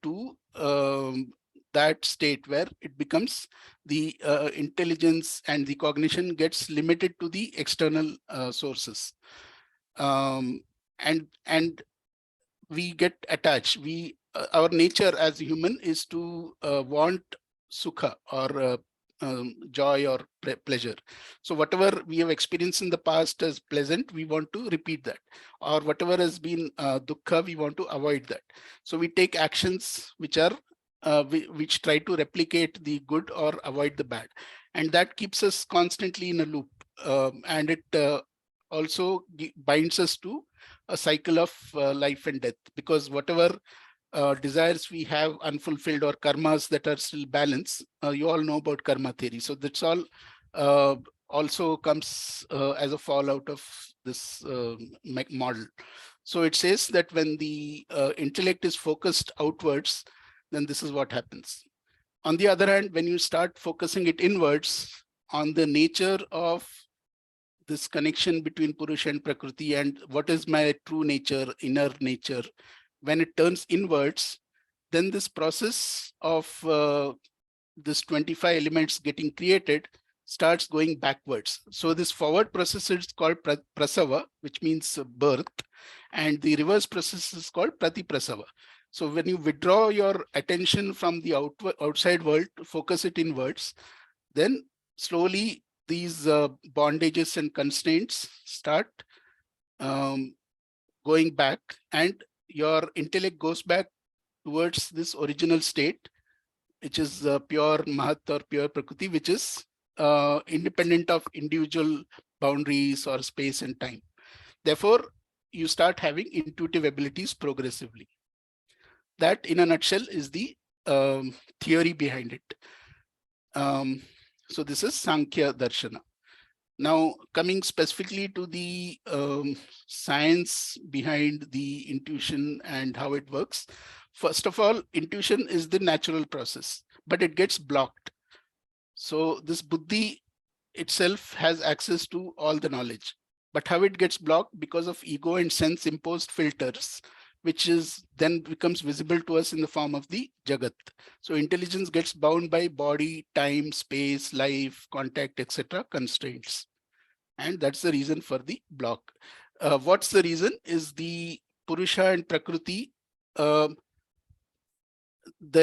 to that state where it becomes the intelligence and the cognition gets limited to the external sources. And we get attached. Our nature as human is to want sukha or joy or pleasure. So whatever we have experienced in the past as pleasant, we want to repeat that, or whatever has been dukkha, we want to avoid that. So we take actions which are which try to replicate the good or avoid the bad, and that keeps us constantly in a loop. And it also binds us to a cycle of life and death, because whatever desires we have unfulfilled or karmas that are still balanced, you all know about karma theory. So that's all uh, also comes as a fallout of this model. So it says that when the intellect is focused outwards, then this is what happens. On the other hand, when you start focusing it inwards on the nature of this connection between Purusha and Prakriti and what is my true nature, inner nature, when it turns inwards, then this process of this 25 elements getting created starts going backwards. So this forward process is called prasava, which means birth, and the reverse process is called pratiprasava. So when you withdraw your attention from the outside world to focus it inwards, then slowly these bondages and constraints start um, going back, and your intellect goes back towards this original state, which is pure Mahat or pure Prakriti, which is independent of individual boundaries or space and time. Therefore, you start having intuitive abilities progressively. That, in a nutshell, is the theory behind it. So this is Sankhya Darshana. Now, coming specifically to the science behind the intuition and how it works. First of all, intuition is the natural process, but it gets blocked. So this buddhi itself has access to all the knowledge, but how it gets blocked because of ego and sense imposed filters, which is then becomes visible to us in the form of the Jagat. So intelligence gets bound by body, time, space, life, contact, etc. constraints. And that's the reason for the block. What's the reason is the Purusha and Prakriti, there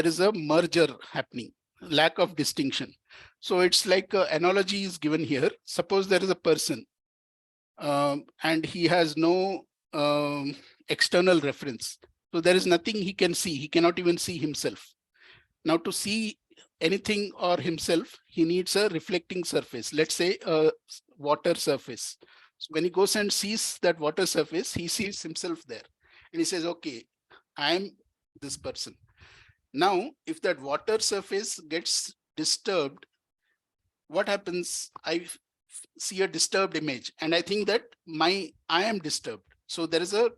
is a merger happening, lack of distinction. So it's like analogy is given here. Suppose there is a person and he has no external reference. So there is nothing he can see. He cannot even see himself. Now to see anything or himself, he needs a reflecting surface. Let's say a water surface. So when he goes and sees that water surface, he sees himself there. And he says, okay, I'm this person. Now, if that water surface gets disturbed, what happens? I see a disturbed image and I think that I am disturbed. So there is a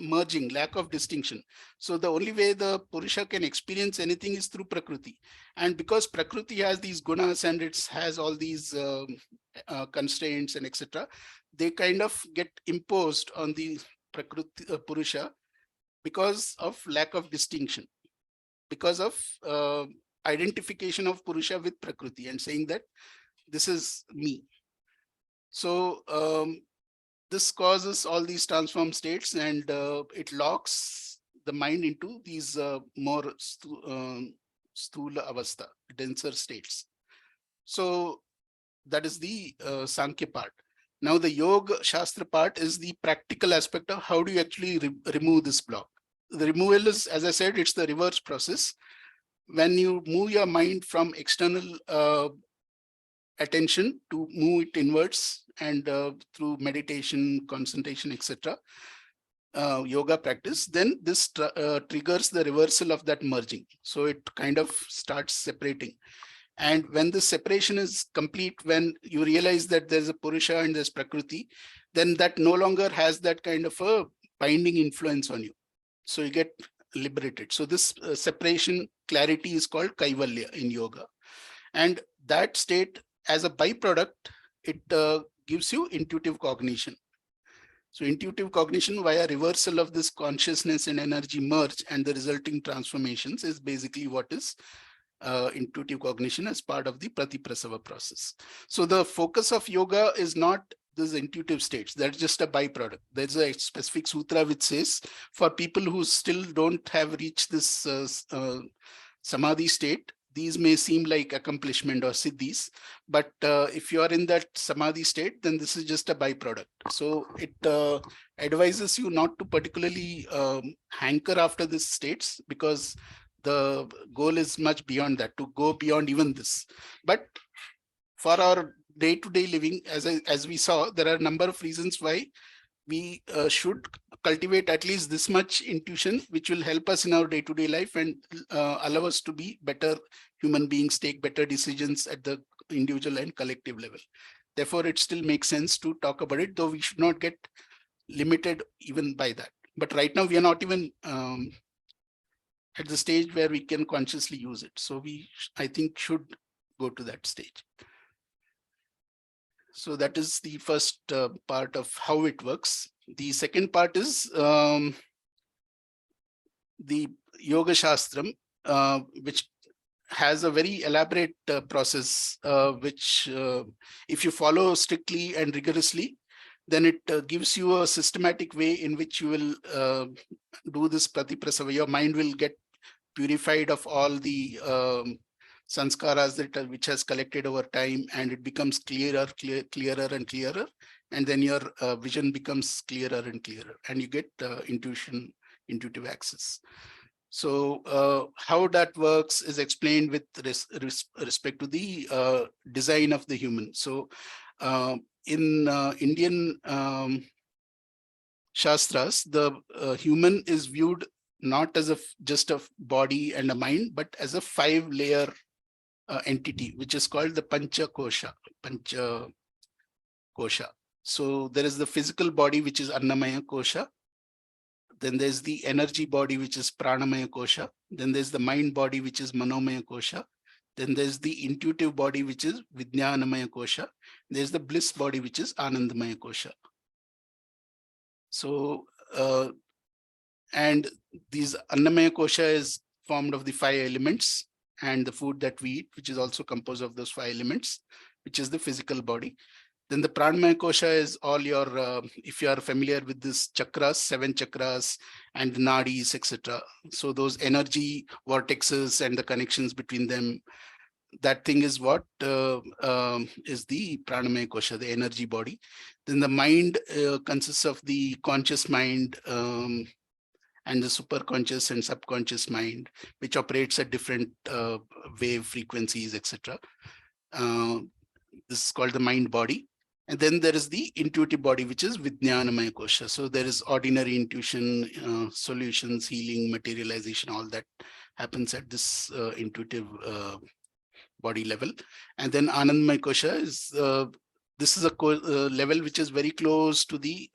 merging, lack of distinction. So the only way the Purusha can experience anything is through Prakriti. And because Prakriti has these gunas and it has all these constraints and etc., they kind of get imposed on the Prakriti Purusha because of lack of distinction, because of identification of Purusha with Prakriti and saying that this is me. So this causes all these transformed states, and it locks the mind into these more sthula avastha, denser states. So that is the Sankhya part. Now the Yoga Shastra part is the practical aspect of how do you actually remove this block. The removal is, as I said, it's the reverse process. When you move your mind from external attention to move it inwards, and through meditation, concentration, etc., yoga practice, then this triggers the reversal of that merging. So it kind of starts separating. And when the separation is complete, when you realize that there's a Purusha and there's Prakriti, then that no longer has that kind of a binding influence on you. So you get liberated. So this separation clarity is called Kaivalya in yoga. And that state, as a byproduct, it gives you intuitive cognition. So intuitive cognition via reversal of this consciousness and energy merge and the resulting transformations is basically what is intuitive cognition as part of the pratiprasava process. So the focus of yoga is not these intuitive states. That's just a byproduct. There's a specific sutra which says for people who still don't have reached this samadhi state, these may seem like accomplishment or siddhis, but if you are in that samadhi state, then this is just a byproduct. So it advises you not to particularly hanker after these states, because the goal is much beyond that, to go beyond even this. But for our day-to-day living, as we saw, there are a number of reasons why we should cultivate at least this much intuition, which will help us in our day-to-day life and allow us to be better human beings, take better decisions at the individual and collective level. Therefore, it still makes sense to talk about it, though we should not get limited even by that. But right now, we are not even at the stage where we can consciously use it. So we, I think, should go to that stage. So that is the first part of how it works. The second part is the Yoga Shastram, which has a very elaborate process, which if you follow strictly and rigorously, then it gives you a systematic way in which you will do this pratiprasava. Your mind will get purified of all the sanskaras that which has collected over time, and it becomes clearer and clearer, and then your vision becomes clearer and clearer, and you get intuitive access. So how that works is explained with respect to the design of the human. So in Indian shastras, the human is viewed not as just a body and a mind, but as a 5-layer entity, which is called the Pancha Kosha. So there is the physical body, which is Annamaya Kosha. Then there's the energy body, which is Pranamaya Kosha. Then there's the mind body, which is Manomaya Kosha. Then there's the intuitive body, which is Vijnanamaya Kosha. There's the bliss body, which is Anandamaya Kosha. So, and these Annamaya Kosha is formed of the 5 elements and the food that we eat, which is also composed of those 5 elements, which is the physical body. Then the Pranamaya Kosha is all your, if you are familiar with this chakras, 7 chakras and the nadis, etc. So those energy vortexes and the connections between them, that thing is what is the Pranamaya Kosha, the energy body. Then the mind consists of the conscious mind and the superconscious and subconscious mind, which operates at different wave frequencies, etc. This is called the mind body. And then there is the intuitive body, which is Vijnanamaya Kosha. So there is ordinary intuition, solutions, healing, materialization, all that happens at this intuitive body level. And then Anandamaya Kosha is, this is a level which is very close to the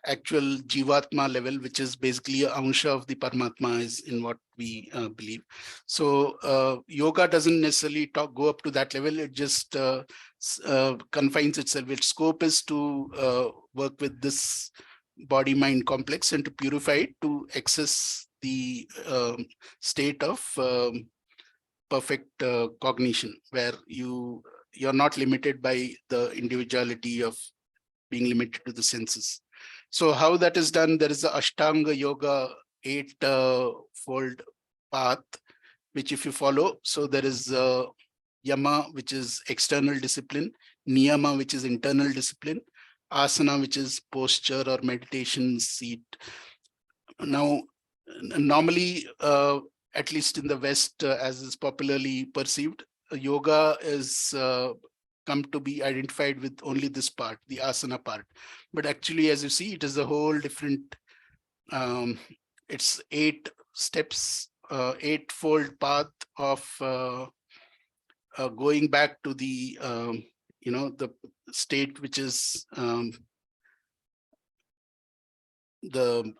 actual Jivatma level, which is basically a Ansha of the Paramatma, is in what we believe. So yoga doesn't necessarily go up to that level. It just confines itself. Its scope is to work with this body-mind complex and to purify it, to access the state of perfect cognition, where you're not limited by the individuality of being limited to the senses. So how that is done, there is the Ashtanga Yoga 8-fold path, which if you follow, so there is Yama, which is external discipline, Niyama, which is internal discipline, Asana, which is posture or meditation seat. Now, normally, at least in the West, as is popularly perceived, yoga is come to be identified with only this part, the asana part. But actually, as you see, it is a whole different, it's 8 steps, 8-fold path of going back to the, the state which is the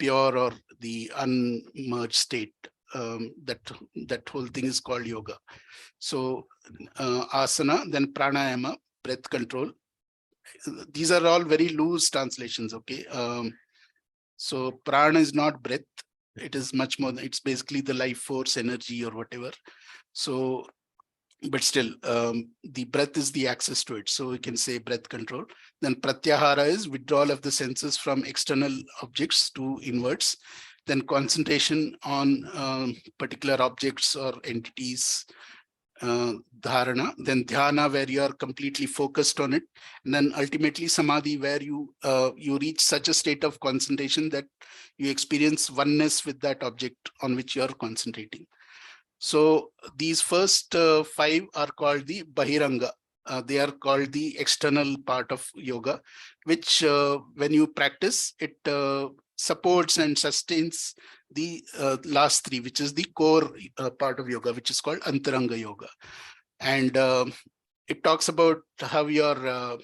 pure or the unmerged state. That whole thing is called yoga. So asana, then pranayama, breath control, these are all very loose translations. Okay. So prana is not breath. It is much more. It's basically the life force, energy, or whatever. So, but still, the breath is the access to it. So we can say breath control. Then pratyahara is withdrawal of the senses from external objects to inwards. Then concentration on particular objects or entities. Dharana, then dhyana, where you are completely focused on it, and then ultimately samadhi, where you reach such a state of concentration that you experience oneness with that object on which you are concentrating. So these first 5 are called the bahiranga. They are called the external part of yoga, which when you practice, it supports and sustains the last 3, which is the core part of yoga, which is called antaranga yoga. And it talks about how your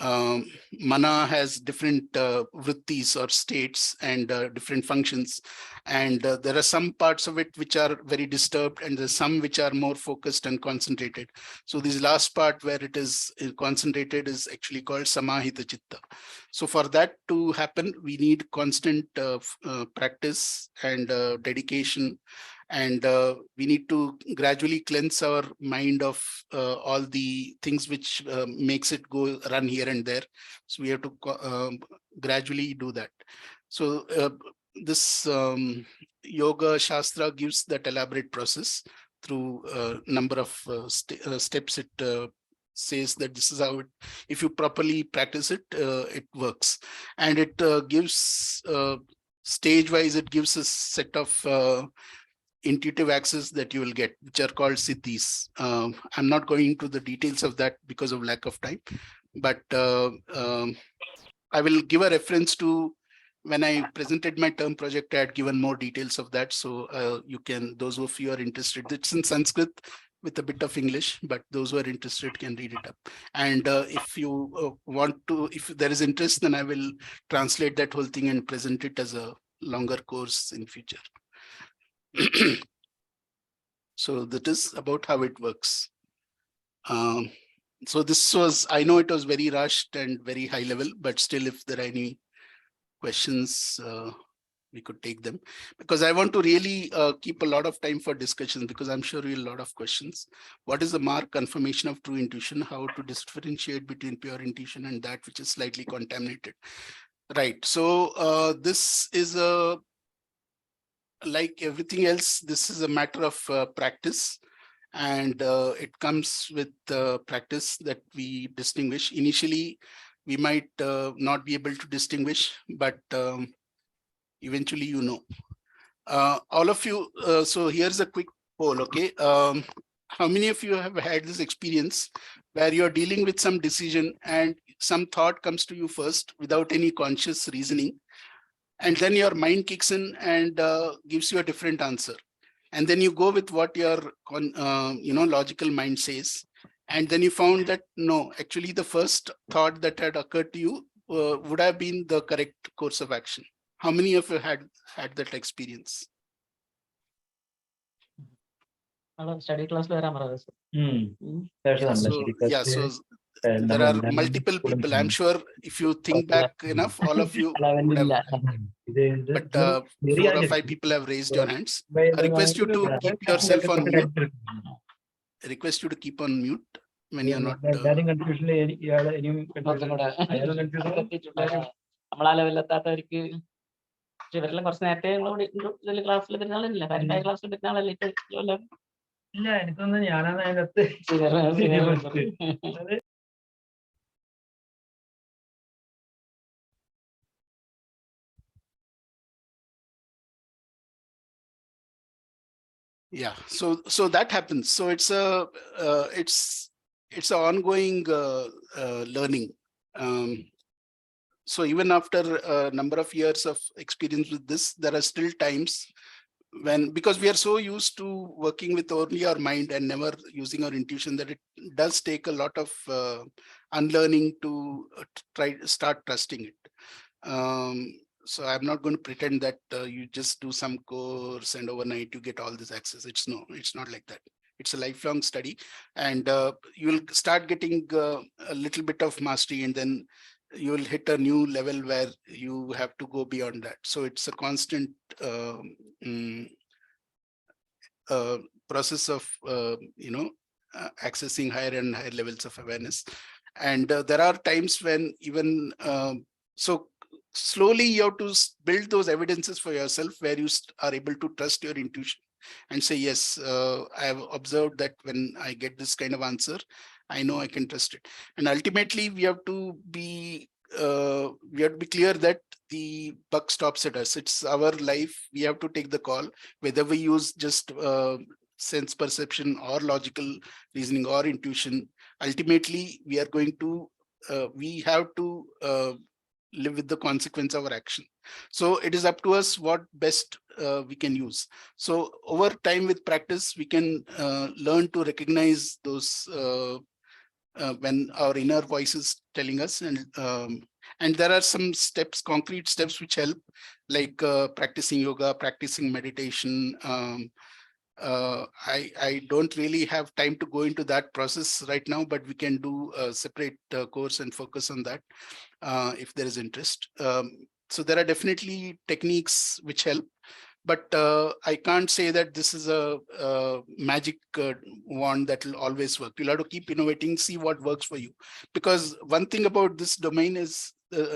mana has different vrittis or states and different functions, and there are some parts of it which are very disturbed, and there's some which are more focused and concentrated. So this last part where it is concentrated is actually called samahita chitta. So for that to happen, we need constant practice and dedication, and we need to gradually cleanse our mind of all the things which makes it go run here and there. So we have to gradually do that. So this yoga shastra gives that elaborate process through a number of steps. It says that this is how it, if you properly practice it, it works. And it gives stage wise, it gives a set of intuitive access that you will get, which are called siddhis. I'm not going into the details of that because of lack of time, but I will give a reference to when I presented my term project. I had given more details of that, so you can, those of you are interested, it's in Sanskrit with a bit of English, but those who are interested can read it up. And if you want to, if there is interest, then I will translate that whole thing and present it as a longer course in future. So that is about how it works. So this was, I know it was very rushed and very high level, but still, if there are any questions, we could take them, because I want to really keep a lot of time for discussions, because I'm sure you'll have a lot of questions. What is the mark confirmation of true intuition? How to differentiate between pure intuition and that which is slightly contaminated? Right. So this is a, like everything else, this is a matter of practice, and it comes with practice that we distinguish. Initially, we might not be able to distinguish, but eventually, you know. All of you, so here's a quick poll, okay? How many of you have had this experience where you're dealing with some decision and some thought comes to you first without any conscious reasoning, and then your mind kicks in and gives you a different answer, and then you go with what your logical mind says, and then you found that no, actually the first thought that had occurred to you would have been the correct course of action. How many of you had that experience? Study class lo varan parayudu. Yeah, so there are multiple people. I'm sure if you think back enough, all of you would have, but 4 or 5 people have raised your hands. I request you to keep yourself on mute. I request you to keep on mute when you're not. നമ്മളാ ലെവലിലെത്താത്തവർക്ക് ഇവരെല്ലാം കുറച്ച് നേരത്തെ ക്ലാസ്സിൽ വരുന്ന ആളല്ലേ, കാര്യമായ ക്ലാസ്സിൽ വരുന്ന ആളല്ലേ ഇല്ല. എനിക്കൊന്ന് ഞാനാണ് അതിനകത്ത്. Yeah, so that happens. So it's a it's an ongoing learning. So even after a number of years of experience with this, there are still times when, because we are so used to working with only our mind and never using our intuition, that it does take a lot of unlearning to start trusting it. So I'm not going to pretend that you just do some course and overnight you get all this access. It's not like that. It's a lifelong study, and you will start getting a little bit of mastery, and then you will hit a new level where you have to go beyond that. So it's a constant process of accessing higher and higher levels of awareness. And there are times when even so slowly you have to build those evidences for yourself where you are able to trust your intuition and say, yes, I have observed that when I get this kind of answer, I know I can trust it. And ultimately we have to be clear that the buck stops at us. It's our life. We have to take the call, whether we use just sense perception or logical reasoning or intuition. Ultimately, we are going to, we have to live with the consequence of our action. So it is up to us what best we can use. So over time with practice, we can learn to recognize those when our inner voice is telling us, and there are some steps, concrete steps which help, like practicing yoga, practicing meditation. I don't really have time to go into that process right now, but we can do a separate course and focus on that if there is interest. So there are definitely techniques which help, but I can't say that this is a magic wand that will always work. You'll have to keep innovating, see what works for you. Because one thing about this domain is,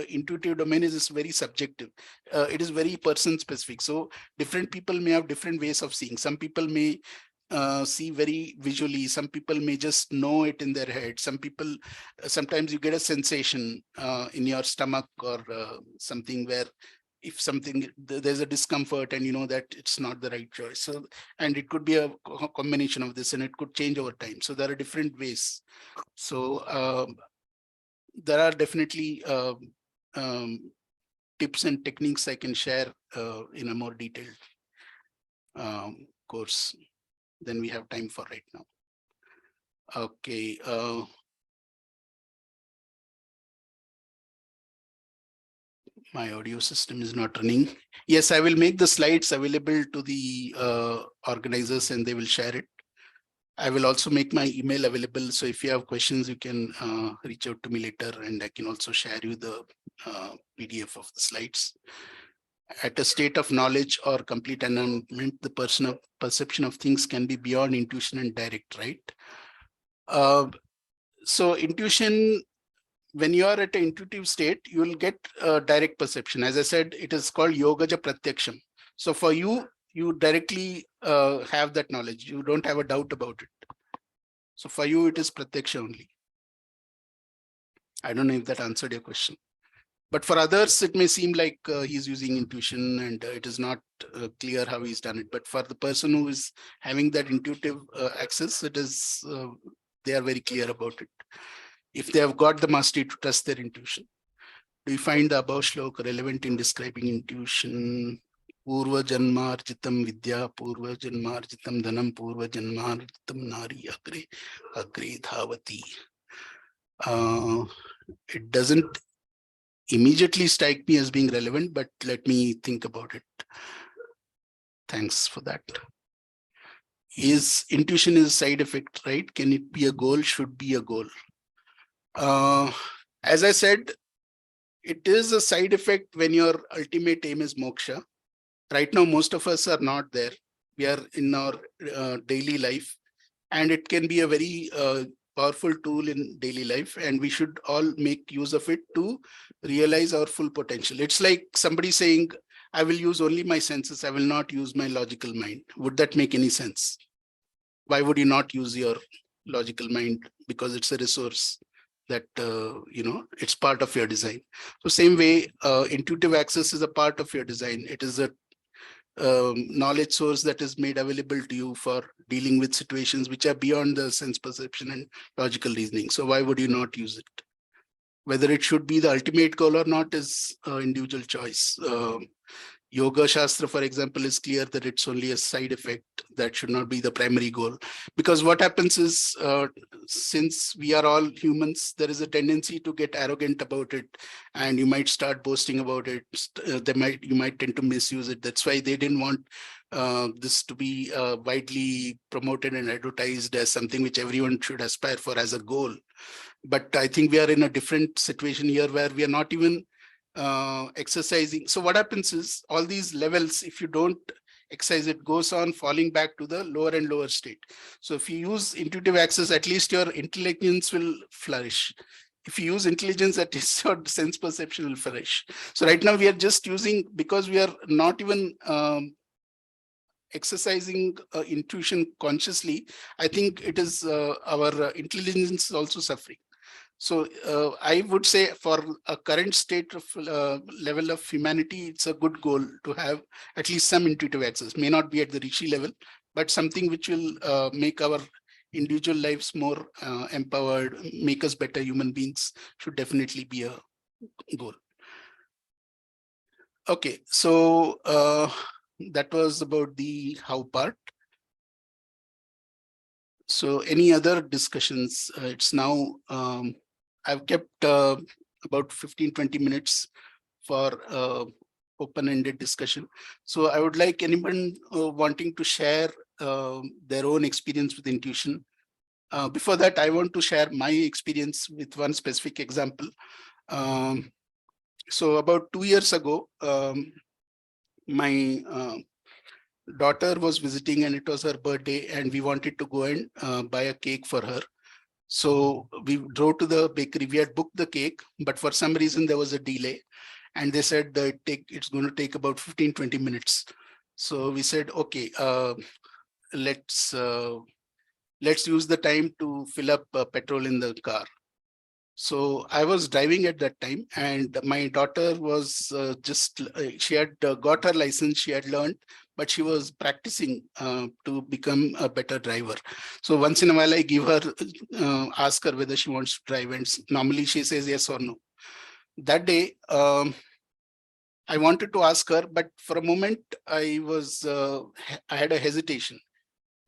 intuitive domain is very subjective. It is very person specific. So different people may have different ways of seeing. Some people may see very visually. Some people may just know it in their head. Some people, sometimes you get a sensation in your stomach or something where if something, there's a discomfort and you know that it's not the right choice. So, and it could be a combination of this and it could change over time. So there are different ways. So there are definitely tips and techniques I can share in a more detailed course than we have time for right now. Okay. My audio system is not running. Yes, I will make the slides available to the organizers and they will share it. I will also make my email available. So if you have questions, you can reach out to me later and I can also share you the PDF of the slides. At a state of knowledge or complete enlightenment, the personal perception of things can be beyond intuition and direct, right? So intuition, when you are at an intuitive state, you will get direct perception. As I said, it is called yogaja pratyaksham. So for you, you directly have that knowledge. You don't have a doubt about it. So for you, it is pratyaksha only. I don't know if that answered your question. But for others, it may seem like he's using intuition and it is not clear how he's done it. But for the person who is having that intuitive access, it is, they are very clear about it. If they have got the mastery to trust their intuition. Do you find the above shloka relevant in describing intuition? Purva janmarjitam vidya, purva janmarjitam dhanam, purva janmarjitam nari agre, agre dhavati. It doesn't immediately strike me as being relevant, but let me think about it. Thanks for that. Is intuition is a side effect, right? Can it be a goal? Should be a goal. As I said, it is a side effect when your ultimate aim is moksha. Right now, most of us are not there. We are in our daily life, and it can be a very powerful tool in daily life, and we should all make use of it to realize our full potential. It's like somebody saying, I will use only my senses, I will not use my logical mind. Would that make any sense? Why would you not use your logical mind? Because it's a resource that, it's part of your design. So same way, intuitive access is a part of your design. It is a knowledge source that is made available to you for dealing with situations which are beyond the sense perception and logical reasoning. So why would you not use it? Whether it should be the ultimate goal or not is individual choice. Yoga Shastra, for example, is clear that it's only a side effect. That should not be the primary goal. Because what happens is, since we are all humans, there is a tendency to get arrogant about it, and you might start boasting about it. You might tend to misuse it. That's why they didn't want this to be widely promoted and advertised as something which everyone should aspire for as a goal. But I think we are in a different situation here where we are not even exercising. So what happens is, all these levels, if you don't exercise, it goes on falling back to the lower and lower state. So if you use intuitive access, at least your intelligence will flourish. If you use intelligence, at least your sense perception will flourish. So right now we are just using, because we are not even exercising intuition consciously, I think it is our intelligence is also suffering. So I would say for a current state of level of humanity, it's a good goal to have at least some intuitive access. May not be at the Rishi level, but something which will make our individual lives more empowered, make us better human beings, should definitely be a goal. Okay, so that was about the how part. So any other discussions? It's now, I've kept about 15-20 minutes for open-ended discussion. So I would like anyone wanting to share their own experience with intuition. Before that, I want to share my experience with one specific example. So about 2 years ago, my daughter was visiting, and it was her birthday, and we wanted to go and buy a cake for her. So we drove to the bakery. We had booked the cake, but for some reason there was a delay, and they said that it's going to take about 15-20 minutes. So we said, okay, let's use the time to fill up petrol in the car. So I was driving at that time, and my daughter was she had got her license, she had learned, but she was practicing to become a better driver. So once in a while I give her, ask her whether she wants to drive, and normally she says yes or no. That day, I wanted to ask her, but for a moment I had a hesitation.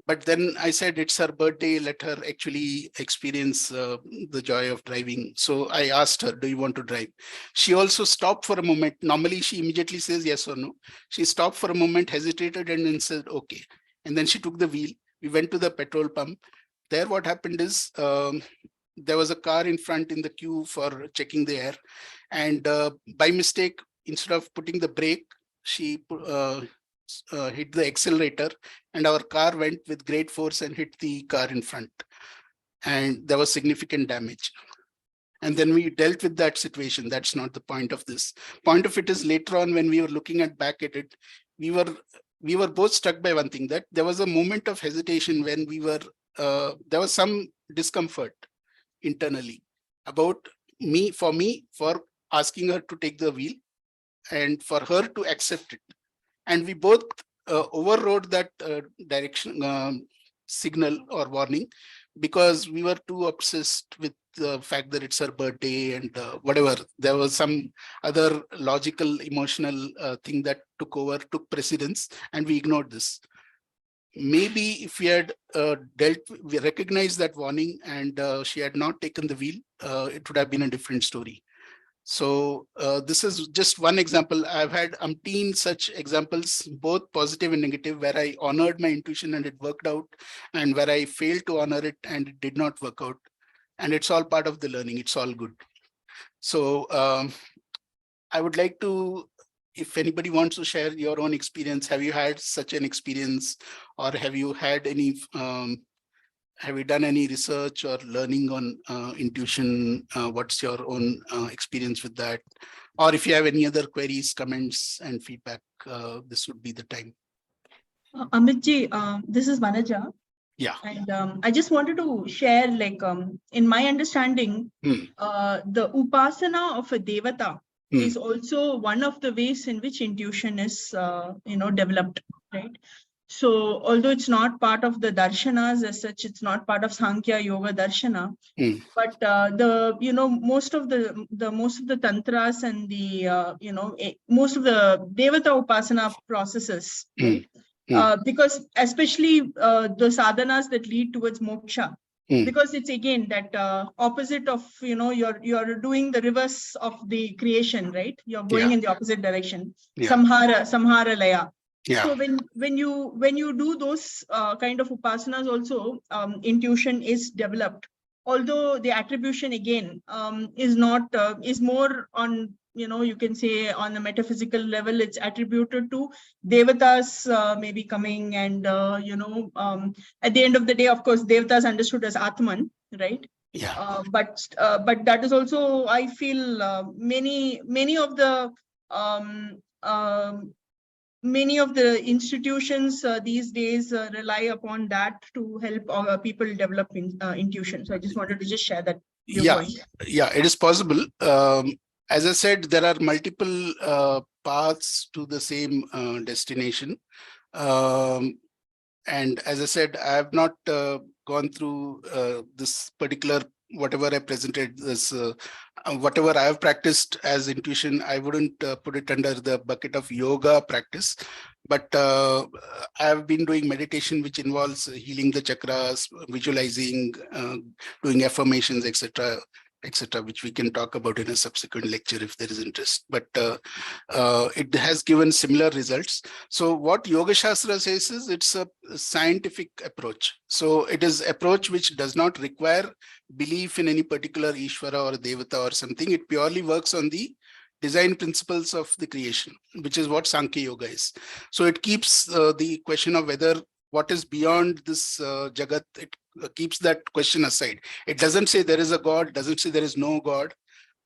But then I said, it's her birthday, let her actually experience the joy of driving. So I asked her, do you want to drive? She also stopped for a moment. Normally she immediately says yes or no. She stopped for a moment, hesitated, and then said, okay. And then she took the wheel. We went to the petrol pump. There what happened is, there was a car in front in the queue for checking the air. And by mistake, instead of putting the brake, she hit the accelerator, and our car went with great force and hit the car in front, and there was significant damage. And then we dealt with that situation. That's not the point of this. Point of it is, later on, when we were looking back at it, we were both struck by one thing, that there was a moment of hesitation when there was some discomfort internally about for asking her to take the wheel, and for her to accept it. And we both overrode that direction signal or warning, because we were too obsessed with the fact that it's her birthday and whatever. There was some other logical, emotional thing that took precedence, and we ignored this. Maybe if we had we recognized that warning, and she had not taken the wheel, it would have been a different story. So this is just one example. I've had umpteen such examples, both positive and negative, where I honored my intuition and it worked out, and where I failed to honor it and it did not work out. And it's all part of the learning. It's all good. So I would like to, if anybody wants to share your own experience, have you had such an experience, or have you had any have you done any research or learning on intuition? What's your own experience with that? Or if you have any other queries, comments, and feedback, this would be the time. Amitji, this is Vanaja. Yeah. And I just wanted to share, like, in my understanding, the upasana of a devata is also one of the ways in which intuition is, developed, right? So although it's not part of the darshanas as such, it's not part of Sankhya Yoga Darshana, but most of the tantras and the most of the devata upasana processes, right? Because especially the sadhanas that lead towards moksha, because it's again that opposite of you're doing the reverse of the creation, right? You're going in the opposite direction. Samhara laya. So when you do those kind of upasanas also, intuition is developed. Although the attribution again is not is more on, you can say on a metaphysical level, it's attributed to devatas maybe coming, and at the end of the day, of course, devatas understood as Atman, right? But that is also, I feel, many of the many of the institutions these days rely upon that to help people develop intuition. So I just wanted to just share that viewpoint. Yeah, it is possible. As I said, there are multiple paths to the same destination. And as I said, I have not gone through this particular, whatever I presented, this whatever I have practiced as intuition, I wouldn't put it under the bucket of yoga practice. But I have been doing meditation, which involves healing the chakras, visualizing, doing affirmations, etc., which we can talk about in a subsequent lecture if there is interest. But it has given similar results. So what Yoga Shastra says is it's a scientific approach. So it is approach which does not require belief in any particular Ishvara or Devata or something. It purely works on the design principles of the creation, which is what Sankhya Yoga is. So it keeps the question of whether what is beyond this Jagat, it keeps that question aside. It doesn't say there is a God, doesn't say there is no God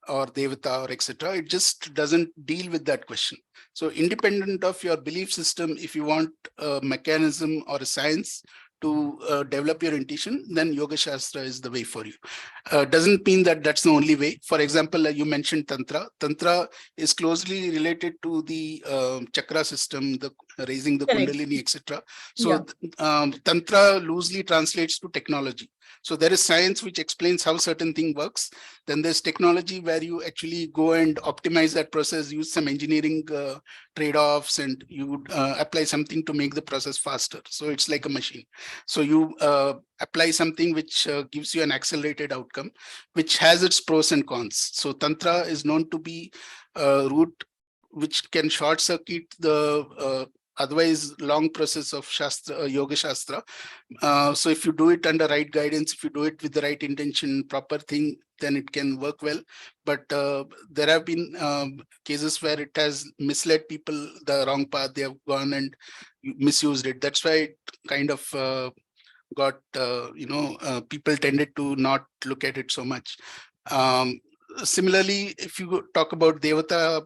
or Devata or etc. It just doesn't deal with that question. So independent of your belief system, if you want a mechanism or a science to develop your intuition, then Yoga Shastra is the way for you. Doesn't mean that that's the only way. For example, you mentioned Tantra. Tantra is closely related to the chakra system, the raising the Kundalini, etc. So Tantra loosely translates to technology. So there is science which explains how certain thing works. Then there's technology where you actually go and optimize that process, use some engineering trade-offs, and you apply something to make the process faster. So it's like a machine. So you apply something which gives you an accelerated outcome, which has its pros and cons. So Tantra is known to be a route which can short circuit the otherwise long process of Shastra, Yoga Shastra. So if you do it under right guidance, if you do it with the right intention, proper thing, then it can work well. But there have been cases where it has misled people the wrong path. They have gone and misused it. That's why it kind of got, people tended to not look at it so much. Similarly, if you talk about Devata,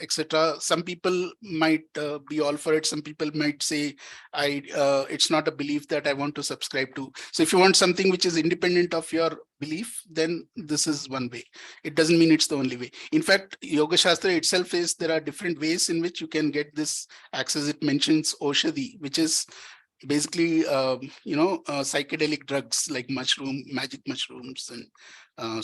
etc., some people might be all for it. Some people might say, it's not a belief that I want to subscribe to. So if you want something which is independent of your belief, then this is one way. It doesn't mean it's the only way. In fact, Yoga Shastra itself says there are different ways in which you can get this access. It mentions Oshadi, which is basically, psychedelic drugs like magic mushrooms and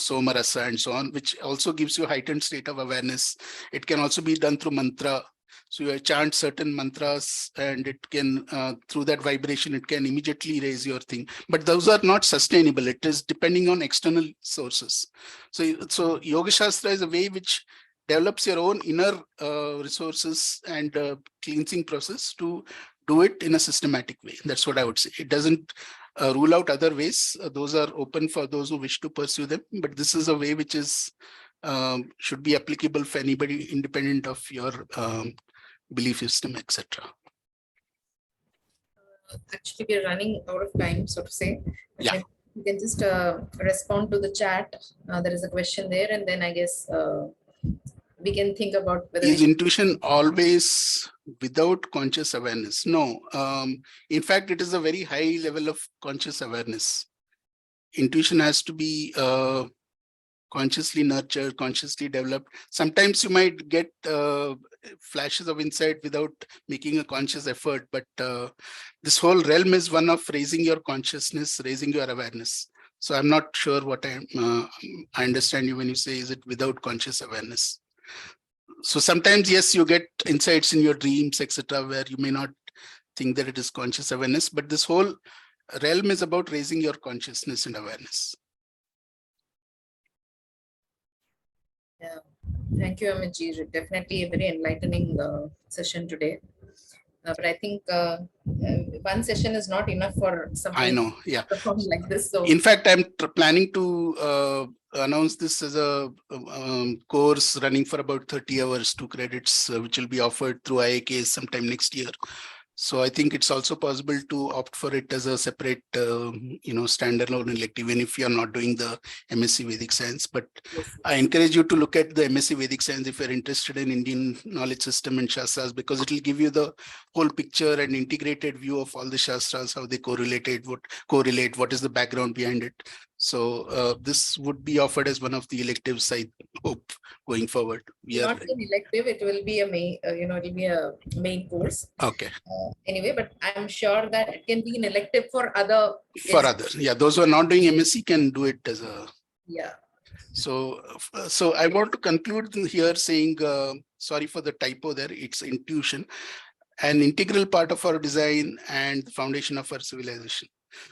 somarasa and so on, which also gives you a heightened state of awareness. It can also be done through mantra. So you chant certain mantras and it can, through that vibration, it can immediately raise your thing. But those are not sustainable. It is depending on external sources. So Yoga Shastra is a way which develops your own inner resources and cleansing process to do it in a systematic way. That's what I would say. It doesn't rule out other ways. Those are open for those who wish to pursue them. But this is a way which is should be applicable for anybody independent of your belief system, etc. Actually, we are running out of time, so to say. Yeah. You can just respond to the chat. There is a question there, and then I guess we can think about whether is intuition always without conscious awareness? No. In fact, it is a very high level of conscious awareness. Intuition has to be consciously nurtured, consciously developed. Sometimes you might get flashes of insight without making a conscious effort, but this whole realm is one of raising your consciousness, raising your awareness. So I'm not sure what I understand you when you say, is it without conscious awareness? So sometimes, yes, you get insights in your dreams, etc., where you may not think that it is conscious awareness, but this whole realm is about raising your consciousness and awareness. Yeah, thank you, Amitji. Definitely a very enlightening session today. But I think one session is not enough for something. I know, yeah. Like this. So, in fact, I'm planning to announce this as a course running for about 30 hours, 2 credits, which will be offered through IIKS sometime next year. So I think it's also possible to opt for it as a separate, standalone elective, even if you're not doing the MSc Vedic Science. But yes. I encourage you to look at the MSc Vedic Science if you're interested in Indian knowledge system and shastras, because it will give you the whole picture and integrated view of all the shastras, how they correlate, what is the background behind it. So this would be offered as one of the electives, I hope, going forward. Not an elective, it will be a main, it will be a main course. Okay. Anyway, but I'm sure that it can be an elective for other. For others, yeah. Those who are not doing MSc can do it as a. Yeah. So I want to conclude here saying, sorry for the typo there. It's intuition, an integral part of our design and the foundation of our civilization.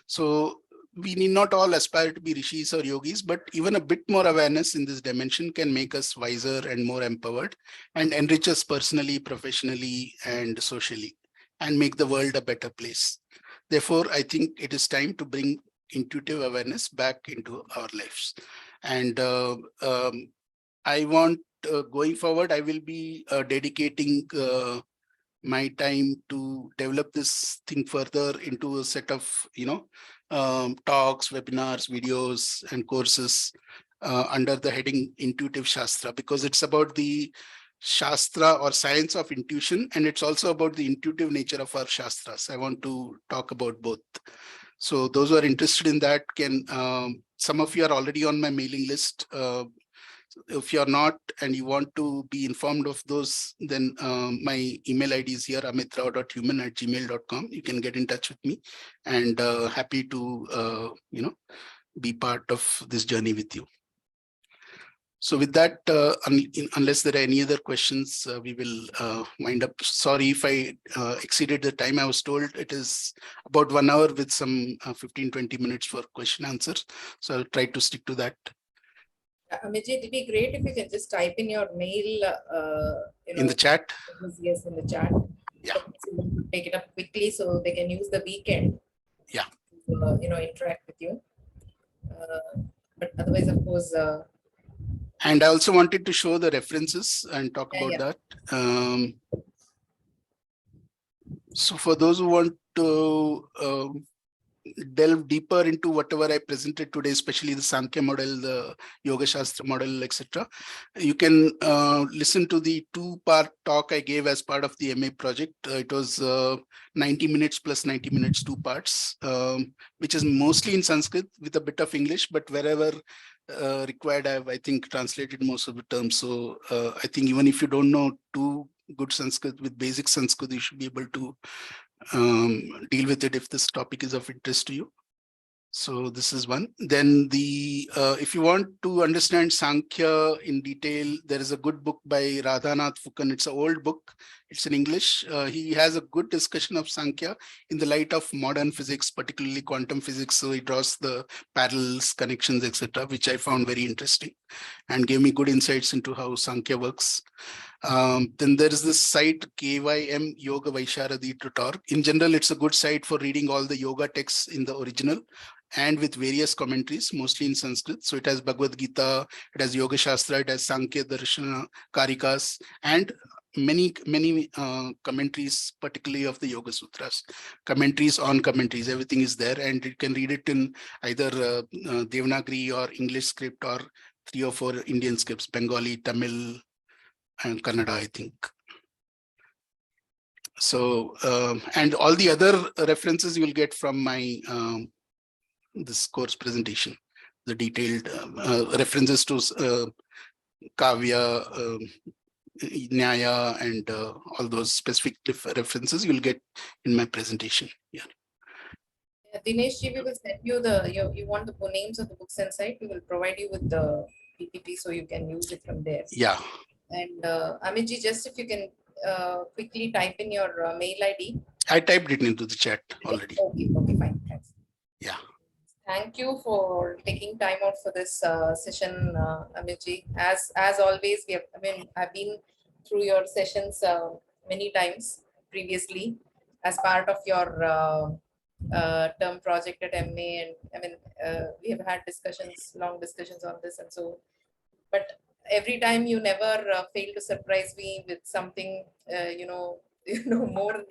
So we need not all aspire to be rishis or yogis, but even a bit more awareness in this dimension can make us wiser and more empowered and enrich us personally, professionally, and socially, and make the world a better place. Therefore, I think it is time to bring intuitive awareness back into our lives. And I want, going forward, I will be dedicating my time to develop this thing further into a set of, talks, webinars, videos, and courses under the heading Intuitive Shastra, because it's about the Shastra or science of intuition, and it's also about the intuitive nature of our Shastras. I want to talk about both. So those who are interested in that can, some of you are already on my mailing list. If you're not and you want to be informed of those, then my email ID is here, amitrao.human@gmail.com. You can get in touch with me, and happy to, be part of this journey with you. So with that, unless there are any other questions, we will wind up. Sorry if I exceeded the time. I was told it is about 1 hour with some 15-20 minutes for question answers. So I'll try to stick to that. Amitji, it would be great if you can just type in your mail. In the chat? Yes, in the chat. Yeah. So take it up quickly so they can use the weekend. Yeah. To, interact with you. But otherwise, of course. And I also wanted to show the references and talk about that. So for those who want to delve deeper into whatever I presented today, especially the Sankhya model, the Yoga Shastra model, etc., you can listen to the 2-part talk I gave as part of the MA project. It was 90 minutes plus 90 minutes, 2 parts, which is mostly in Sanskrit with a bit of English, but wherever required, I think translated most of the terms. So I think even if you don't know too good Sanskrit, with basic Sanskrit, you should be able to deal with it if this topic is of interest to you. So this is one. Then the if you want to understand Sankhya in detail, there is a good book by Radhanath Fukan. It's an old book. It's in English. He has a good discussion of Sankhya in the light of modern physics, particularly quantum physics. So he draws the parallels, connections, etc., which I found very interesting and gave me good insights into how Sankhya works. Then there is this site KYM Yoga Vaisharadi.org. In general, it's a good site for reading all the yoga texts in the original and with various commentaries, mostly in Sanskrit. So it has Bhagavad Gita, it has Yoga Shastra, it has Sankhya, Darshana, Karikas, and many commentaries, particularly of the Yoga Sutras, commentaries on commentaries. Everything is there, and you can read it in either Devanagari or English script, or 3 or 4 Indian scripts, Bengali, Tamil, and Kannada, I think. So, and all the other references you will get from my this course presentation. the detailed references to Kavya, Nyaya, and all those specific references you'll get in my presentation. Yeah. Dinesh ji, we will send you you want the names of the books and site. We will provide you with the PPT so you can use it from there. Yeah. And Amit ji, just if you can quickly type in your mail ID. I typed it into the chat already. Okay, fine. Thanks. Yeah. Thank you for taking time out for this session, Amit ji. As always, I've been through your sessions many times previously as part of your term project at MA, and we have had long discussions on this, and so. But every time you never fail to surprise me with something, more.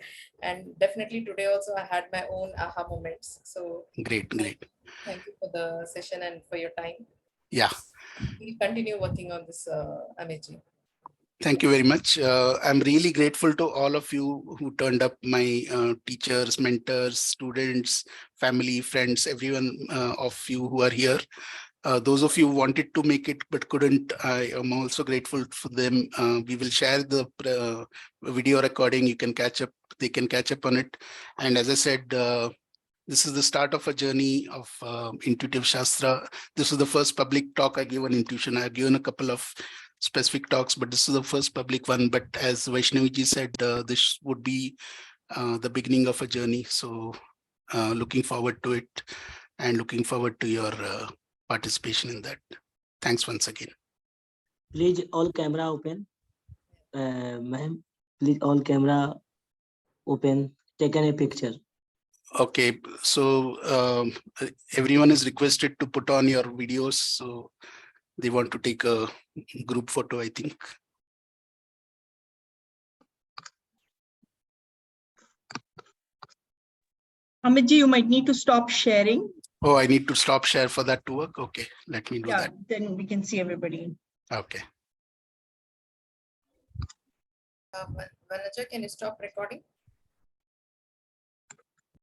And definitely today also I had my own aha moments. So Great. Thank you for the session and for your time. Yeah. We'll continue working on this, Amit ji. Thank you very much. I'm really grateful to all of you who turned up, my teachers, mentors, students, family, friends, everyone of you who are here. Those of you who wanted to make it but couldn't, I am also grateful for them. We will share the video recording. You can catch up. They can catch up on it. And as I said, this is the start of a journey of intuitive shastra. This is the first public talk I give on intuition. I've given a couple of specific talks, but this is the first public one. But as Vaishnavi ji said, this would be the beginning of a journey. So looking forward to it and looking forward to your participation in that. Thanks once again. Please all camera open. Ma'am, please all camera open. Taken a picture. Okay, so everyone is requested to put on your videos. So they want to take a group photo, I think. Amit ji, you might need to stop sharing. Oh, I need to stop share for that to work. Okay, let me do that. Then we can see everybody. Okay. Vanaja, can you stop recording?